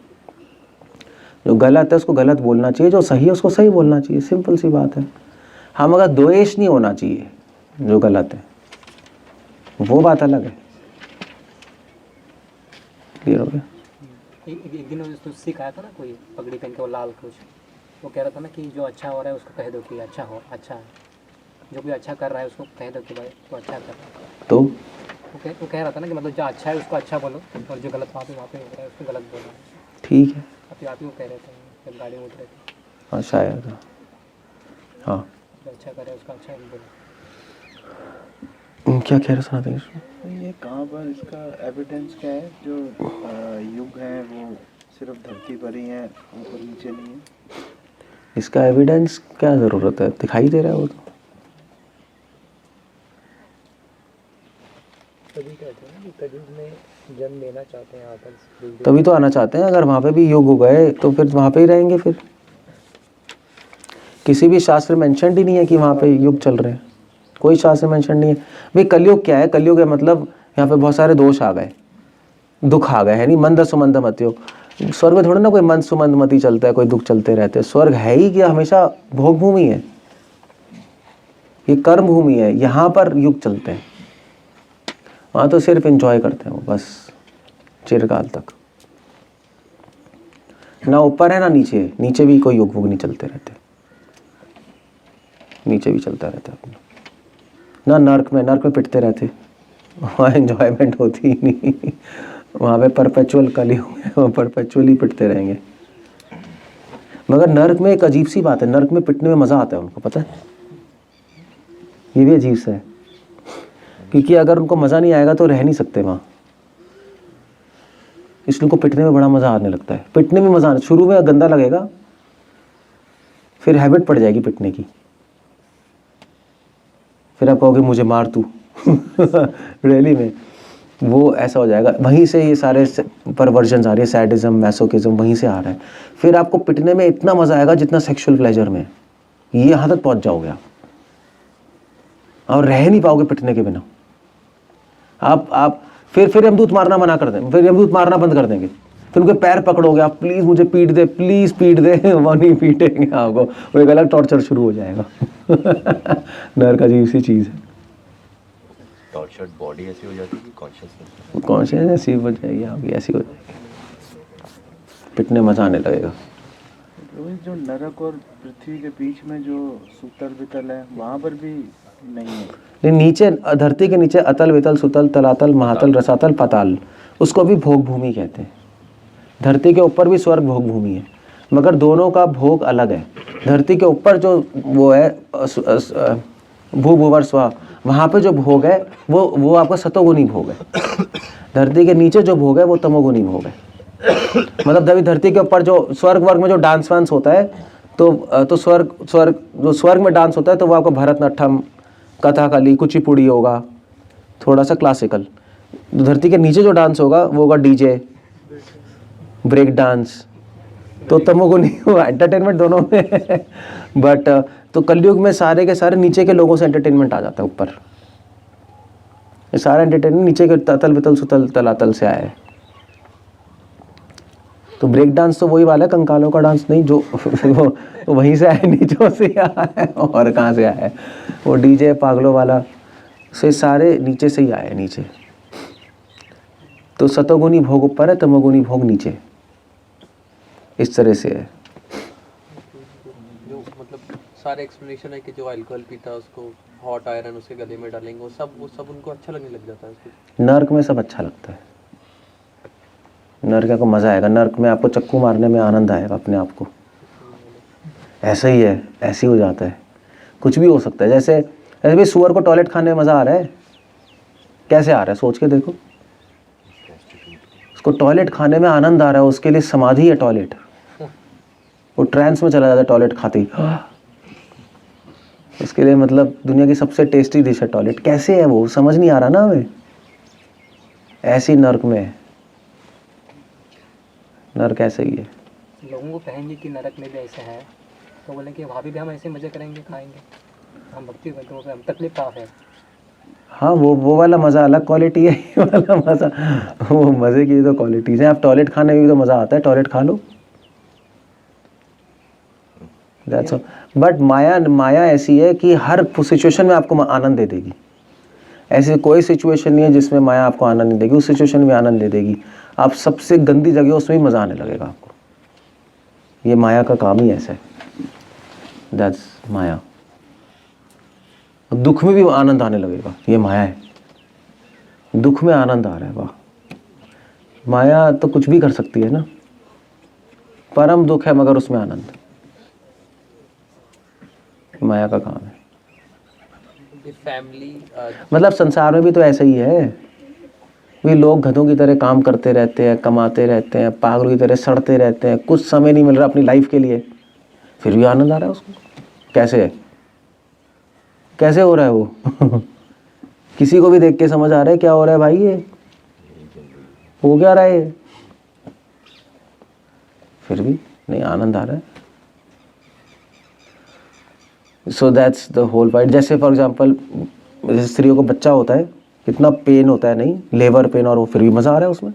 जो गलत है उसको गलत बोलना चाहिए, जो सही है उसको सही बोलना चाहिए, सिंपल सी बात है। हम अगर द्वेष नहीं होना चाहिए जो गलत है, वो बात अलग है। क्लियर हो गया? एक दिन तो सिख आया था ना कोई पगड़ी पहन के, वो लाल कुछ, वो कह रहा था ना कि जो अच्छा हो रहा है उसको कह दो कि अच्छा हो, अच्छा है। जो कोई अच्छा कर रहा है उसको कह दो कि भाई तो अच्छा कर रहा है। तो वो कह रहा था ना कि मतलब जो अच्छा है उसको अच्छा बोलो, और जो गलत वहाँ पे हो रहा है उसको गलत बोलो। ठीक है, आप ही वो कह रहे थे जब गाड़ी में उतरे थे, हाँ शायद, हाँ। जो अच्छा करे उसका अच्छा बोलो। क्या कह रहे सुना देंगे इसमें? ये कहाँ पर इसका एविडेंस क्या है जो युग है वो सिर्फ धरती पर ही है, ऊपर नीचे नहीं है? इसका एविडेंस क्या ज़रूरत है, दिखाई दे रहा है वो तो। तभी कहते हैं कि कलयुग में जन्म लेना चाहते हैं आकर, तभी तो आना चाहते हैं। अगर वहाँ पे भी युग हो गए तो फिर वहाँ पे ही रहेंगे। फिर किसी भी शास्त्र में मेंशन ही नहीं है कि वहाँ पे युग चल रहे हैं, कोई शास्त्र मेंशन नहीं है। भाई कलयुग क्या है? कलयुग है मतलब यहाँ पे बहुत सारे दोष आ गए, दुख आ गए, है नहीं? मंद सुमंद मत्यो। स्वर्ग में थोड़ा ना कोई मंद सुमंद मती चलता है, कोई दुख चलते रहते हैं। स्वर्ग है ही कि हमेशा भोग भूमि है, ये कर्म भूमि है। यहाँ पर युग चलते हैं, वहाँ तो सिर्फ एंजॉय करते हैं वो, बस चिरकाल तक। ना ऊपर है ना नीचे, नीचे भी कोई युग वुग नहीं चलते रहते, नीचे भी चलता रहता है अपना। ना नर्क में पिटते रहते, वहाँ एंजॉयमेंट होती ही नहीं। वहाँ पे परपेचुअल कलयुग है, वहाँ परपेचुअली पिटते रहेंगे। मगर नर्क में एक अजीब सी बात है, नर्क में पिटने में मज़ा आता है उनको, पता है? ये भी अजीब सा है, क्योंकि अगर उनको मज़ा नहीं आएगा तो रह नहीं सकते वहाँ, इसलिए उनको पिटने में बड़ा मज़ा आने लगता है। पिटने में मज़ा आने, शुरू में गंदा लगेगा, फिर हैबिट पड़ जाएगी पिटने की, फिर आप कहोगे मुझे मार तू। रियली में वो ऐसा हो जाएगा। वहीं से ये सारे परवर्जन आ रही है, सैडिज्म, मैसोकिज्म वहीं से आ रहा है। फिर आपको पिटने में इतना मज़ा आएगा जितना सेक्सुअल प्लेजर में, ये यहाँ तक पहुँच जाओगे आप, और रह नहीं पाओगे पिटने के बिना। आप फिर यमदूत मारना मना कर दें, फिर यमदूत मारना बंद कर देंगे, फिर उनके पैर पकड़ोगे आप, प्लीज़ मुझे पीट दे, प्लीज़ पीट दे। वो नहीं पीटेंगे आपको, वो एक अलग टॉर्चर शुरू हो जाएगा। नर्क अजीब सी चीज़ है। टॉर्चर्ड बॉडी ऐसी हो जाती है कि कॉन्शियसनेस कॉन्शियस ऐसी हो जाएगी आपकी, ऐसी हो जाएगी, पिटने मज़ा आने लगेगा। रोहित, जो नरक और पृथ्वी के बीच में जो सूतल वितल है वहाँ पर भी नहीं है? नहीं, नीचे धरती के नीचे अतल वितल सुतल तलातल महातल रसातल पाताल, उसको भी भोग भूमि कहते हैं। धरती के ऊपर भी स्वर्ग भोग भूमि है, मगर दोनों का भोग अलग है। धरती के ऊपर जो वो है भू भूवर स्वा, वहाँ पे जो भोग है वो आपका सतोगुनी भोग है। धरती के नीचे जो भोग है वो तमोगुनी भोग है। मतलब तभी धरती के ऊपर जो स्वर्ग वर्ग में जो डांस वांस होता है, तो स्वर्ग में डांस होता है तो वो आपको भरतनाट्यम, कथाकली, कुचिपुड़ी होगा, थोड़ा सा क्लासिकल। धरती के नीचे जो डांस होगा वो होगा डीजे, ब्रेक डांस, तो तमोगुनी एंटरटेनमेंट दोनों में। बट तो कलयुग में सारे के सारे नीचे के लोगों से एंटरटेनमेंट आ जाता है ऊपर। ये सारा एंटरटेनमेंट नीचे के तल वितल सुतल तलातल से आया है। तो ब्रेक डांस तो वही वाला है, कंकालों का डांस नहीं, जो वो वहीं से आया, नीचों से आया है, और कहाँ से आया है? वो डीजे पागलों वाला से सारे नीचे से ही आए, नीचे। तो सतोगुनी भोग ऊपर है, तमोगुनी भोग नीचे, इस तरह से है। जो मतलब सारे एक्सप्लेनेशन है कि जो अल्कोहल पीता है उसको हॉट आयरन उसके गले में डालेंगे, वो सब उनको अच्छा लगने लग जाता है उसको। नर्क में सब अच्छा लगता है, नर्क को मज़ा आएगा। नर्क में आपको चक्कू मारने में आनंद आएगा अपने आप को। ऐसा ही है, ऐसे ही हो जाता है, कुछ भी हो सकता है। जैसे भाई सुअर को टॉयलेट खाने में मज़ा आ रहा है, कैसे आ रहा है सोच के देखो। उसको टॉयलेट खाने में आनंद आ रहा है, उसके लिए समाधि है टॉयलेट, वो ट्रांस में चला जाता है टॉयलेट खाते ही। उसके लिए मतलब दुनिया की सबसे टेस्टी डिश है टॉयलेट। कैसे है वो समझ नहीं आ रहा ना हमें। ऐसी नर्क में है, नर्क ऐसे ही है। लोगों को कहेंगे कि नरक में भी ऐसा है, तो बोले कि वहाँ भी हम ऐसे मज़े करेंगे, खाएंगे, हम भक्ति करते हैं, हम तकलीफ का है। हाँ, वो वाला मज़ा अलग क्वालिटी है, ये वाला मज़ा, वो मज़े की तो क्वालिटीज़ हैं। आप टॉयलेट खाने में भी तो मज़ा आता है, टॉयलेट खा लो, दैट्स ऑल। बट माया ऐसी है कि हर सिचुएशन में आपको आनंद दे देगी। ऐसी कोई सिचुएशन नहीं है जिसमें माया आपको आनंद नहीं देगी, उस सिचुएशन में आनंद दे देगी। आप सबसे गंदी जगह हो उसमें भी मज़ा आने लगेगा आपको। ये माया का काम ही ऐसा है, दैट्स माया। दुख में भी आनंद आने लगेगा, ये माया है। दुख में आनंद आ रहा है, वाह। माया तो कुछ भी कर सकती है ना, परम दुख है मगर उसमें आनंद, माया का काम है। फैमिली मतलब संसार में भी तो ऐसा ही है, वे लोग गधों की तरह काम करते रहते हैं, कमाते रहते हैं, पागलों की तरह सड़ते रहते हैं, कुछ समय नहीं मिल रहा अपनी लाइफ के लिए, फिर भी आनंद आ रहा है उसको। कैसे है, कैसे हो रहा है वो किसी को भी देख के समझ आ रहा है क्या हो रहा है भाई, ये हो क्या रहा है, फिर भी नहीं आनंद आ रहा है। So that's the whole point. जैसे फॉर एग्जांपल जैसे स्त्रियों को बच्चा होता है, कितना पेन होता है, नहीं लेबर पेन, और वो फिर भी मज़ा आ रहा है उसमें।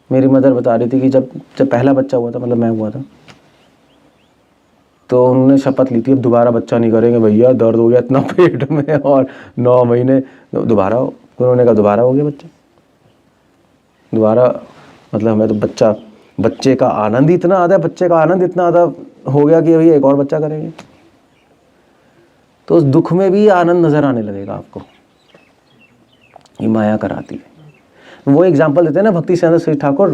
मेरी मदर बता रही थी कि जब पहला बच्चा हुआ था, मतलब मैं हुआ था, तो उन्होंने शपथ ली थी अब दोबारा बच्चा नहीं करेंगे भैया, दर्द हो गया इतना पेट में, और 9 महीने दोबारा। उन्होंने कहा दोबारा हो गया बच्चा, दोबारा, मतलब हमें तो बच्चे का आनंद ही इतना आता है, बच्चे का आनंद इतना आता हो गया कि भैया एक और बच्चा करेंगे। तो उस दुख में भी आनंद नजर आने लगेगा आपको, ये माया कराती है। वो एग्जाम्पल देते हैं ना भक्ति सिद्धांत श्री ठाकुर,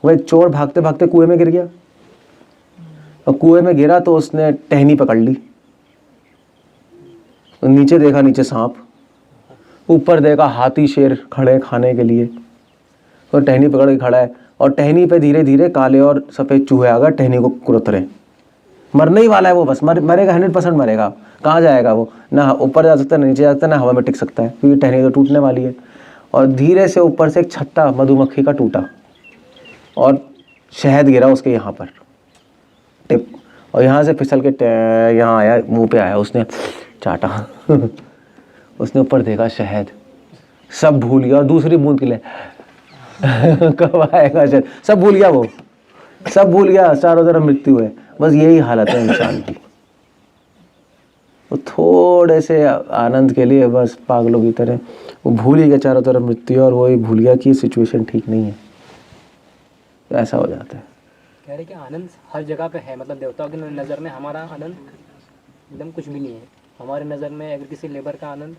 वो एक चोर भागते भागते कुएं में गिर गया, और कुएं में गिरा तो उसने टहनी पकड़ ली, नीचे देखा नीचे सांप, ऊपर देखा हाथी शेर खड़े खाने के लिए, और टहनी पकड़ के खड़ा है, और टहनी पे धीरे धीरे काले और सफ़ेद चूहे आ गए, टहनी को कुरत रहे। मरने ही वाला है वो, बस मरेगा, 100% मरेगा। कहाँ जाएगा वो, ना ऊपर जा सकता है, ना नीचे जा सकता है, ना हवा में टिक सकता है, क्योंकि टहनी तो टूटने वाली है। और धीरे से ऊपर से एक छत्ता मधुमक्खी का टूटा, और शहद गिरा उसके यहाँ पर टिप, और यहाँ से फिसल के यहाँ आया, मुँह पे आया, उसने चाटा उसने ऊपर देखा शहद, सब भूल गया, और दूसरी बूंद के लिए कब आएगा शहद, सब भूल गया, वो सब भूल गया, चारों तरफ मृत्यु है। बस यही हालत है इंसान की, वो थोड़े से आनंद के लिए बस पागलों की तरह वो भूल ही गया चारों तरफ मृत्यु, और वो ही भूल गया कि सिचुएशन ठीक नहीं है, तो ऐसा हो जाता है। कह रहे कि आनंद हर जगह पे है, मतलब देवताओं की नज़र में हमारा आनंद एकदम कुछ भी नहीं है, हमारी नज़र में अगर किसी लेबर का आनंद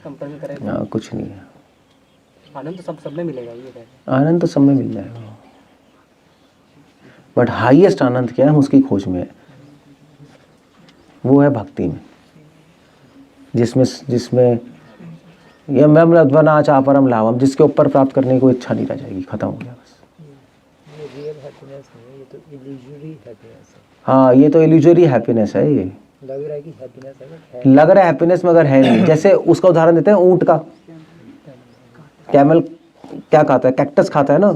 कंपेयर करें तो हाँ, कुछ नहीं है, आनंद तो सब में मिलेगा, ये है आनंद तो सब में मिल जाएगा, बट हाईएस्ट आनंद क्या है, हम उसकी खोज में है। वो है भक्ति में, जिसमें ये मैम रद्वना चापरम लाभम, जिसके ऊपर प्राप्त करने की कोई इच्छा नहीं रह जाएगी, खत्म हो गया बस। ये रियल हैप्पीनेस नहीं है, ये तो इल्यूजरी हैप्पीनेस है। हाँ, ये तो इल्यूजरी हैप्पीनेस है, ये लग रहा है कि हैप्पीनेस है, लग रहा है हैप्पीनेस मगर है नहीं। जैसे उसका उदाहरण देते हैं ऊंट का, कैमल क्या खाता है, कैक्टस खाता है ना,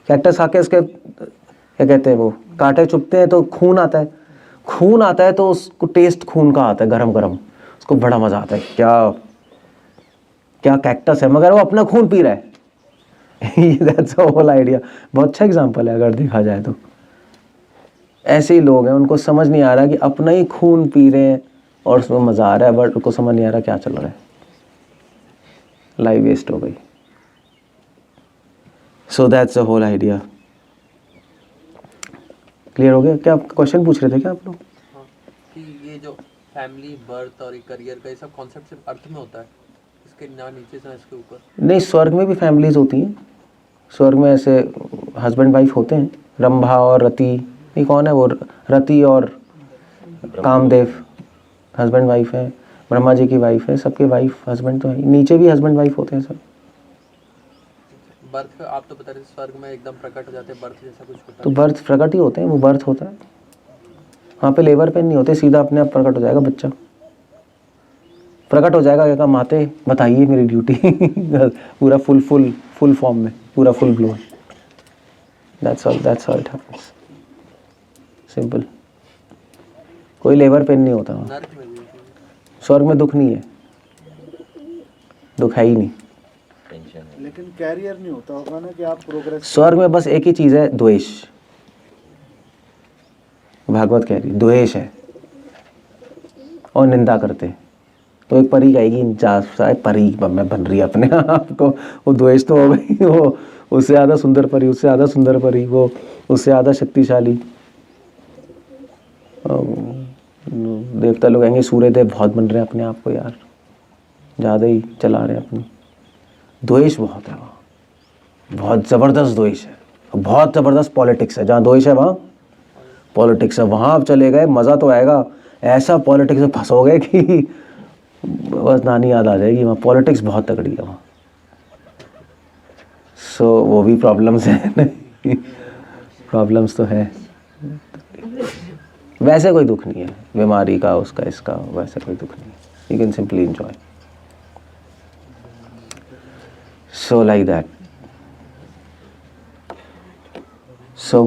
कैक्टस खा के उसके क्या कहते हैं वो कांटे चुभते हैं तो खून आता है, खून आता है तो उसको टेस्ट खून का आता है, गरम गरम, उसको बड़ा मजा आता है, क्या क्या कैक्टस है मगर वो अपना खून पी रहा है दैट्स द होल आइडिया। बहुत अच्छा एग्जांपल है अगर देखा जाए तो। ऐसे ही लोग हैं, उनको समझ नहीं आ रहा कि अपना ही खून पी रहे हैं और उसमें मजा आ रहा है, बट उनको समझ नहीं आ रहा क्या चल रहा है, लाइफ वेस्ट हो गई। So that's the whole idea. Clear हो गया? क्या क्वेश्चन पूछ रहे थे क्या आप लोग? हाँ, कि ये जो फैमिली, बर्थ और करियर का ये सब कॉन्सेप्ट सिर्फ अर्थ में होता है, इसके ना नीचे से इसके ऊपर? नहीं, स्वर्ग में भी फैमिलीज होती हैं। स्वर्ग में ऐसे हस्बैंड वाइफ होते हैं, रंभा और रति, ये कौन है वो, रति और कामदेव हस्बैंड वाइफ है, ब्रह्मा जी की वाइफ है, सबके वाइफ हस्बैंड तो है, नीचे भी हस्बैंड वाइफ होते हैं सब। बर्थ आप तो बता रहे थे स्वर्ग में एकदम प्रकट हो जाते हैं, बर्थ जैसा कुछ होता है? तो बर्थ प्रकट ही होते हैं, वो बर्थ होता है, वहाँ पे लेबर पेन नहीं होते, सीधा अपने आप प्रकट हो जाएगा बच्चा, प्रकट हो जाएगा। क्या माते बताइए मेरी ड्यूटी पूरा फुल फॉर्म में, पूरा full blown. That's all it happens, simple. कोई लेबर पेन नहीं होता। नर्क में भी स्वर्ग में दुख नहीं है, दुख है ही नहीं। टेंशन है। लेकिन कैरियर नहीं होता होगा ना कि आप प्रोग्रेस। स्वर्ग में बस एक ही चीज़ है, द्वेष। भागवत कह रही द्वेष है और निंदा करते, तो एक परी कहेगी परी मैं बन रही है अपने आप को, वो द्वेष तो हो गई, वो उससे ज़्यादा सुंदर परी, उससे ज़्यादा सुंदर परी, वो उससे ज़्यादा शक्तिशाली। देवता लोग कहेंगे सूर्य देव बहुत बन रहे हैं अपने आप को यार, ज़्यादा ही चला रहे हैं अपनी। द्वेष बहुत है वहाँ, बहुत ज़बरदस्त द्वेष है, बहुत ज़बरदस्त पॉलिटिक्स है। जहाँ द्वेष है वहाँ पॉलिटिक्स है। वहाँ आप चले गए मज़ा तो आएगा, ऐसा पॉलिटिक्स में फंसोगे कि बस नानी याद आ जाएगी। वहाँ पॉलिटिक्स बहुत तगड़ी है वहाँ। सो वो भी प्रॉब्लम्स है प्रॉब्लम्स तो है। वैसे कोई दुख नहीं है बीमारी का, उसका इसका, वैसे कोई दुख नहीं है। You can simply enjoy. So like that. So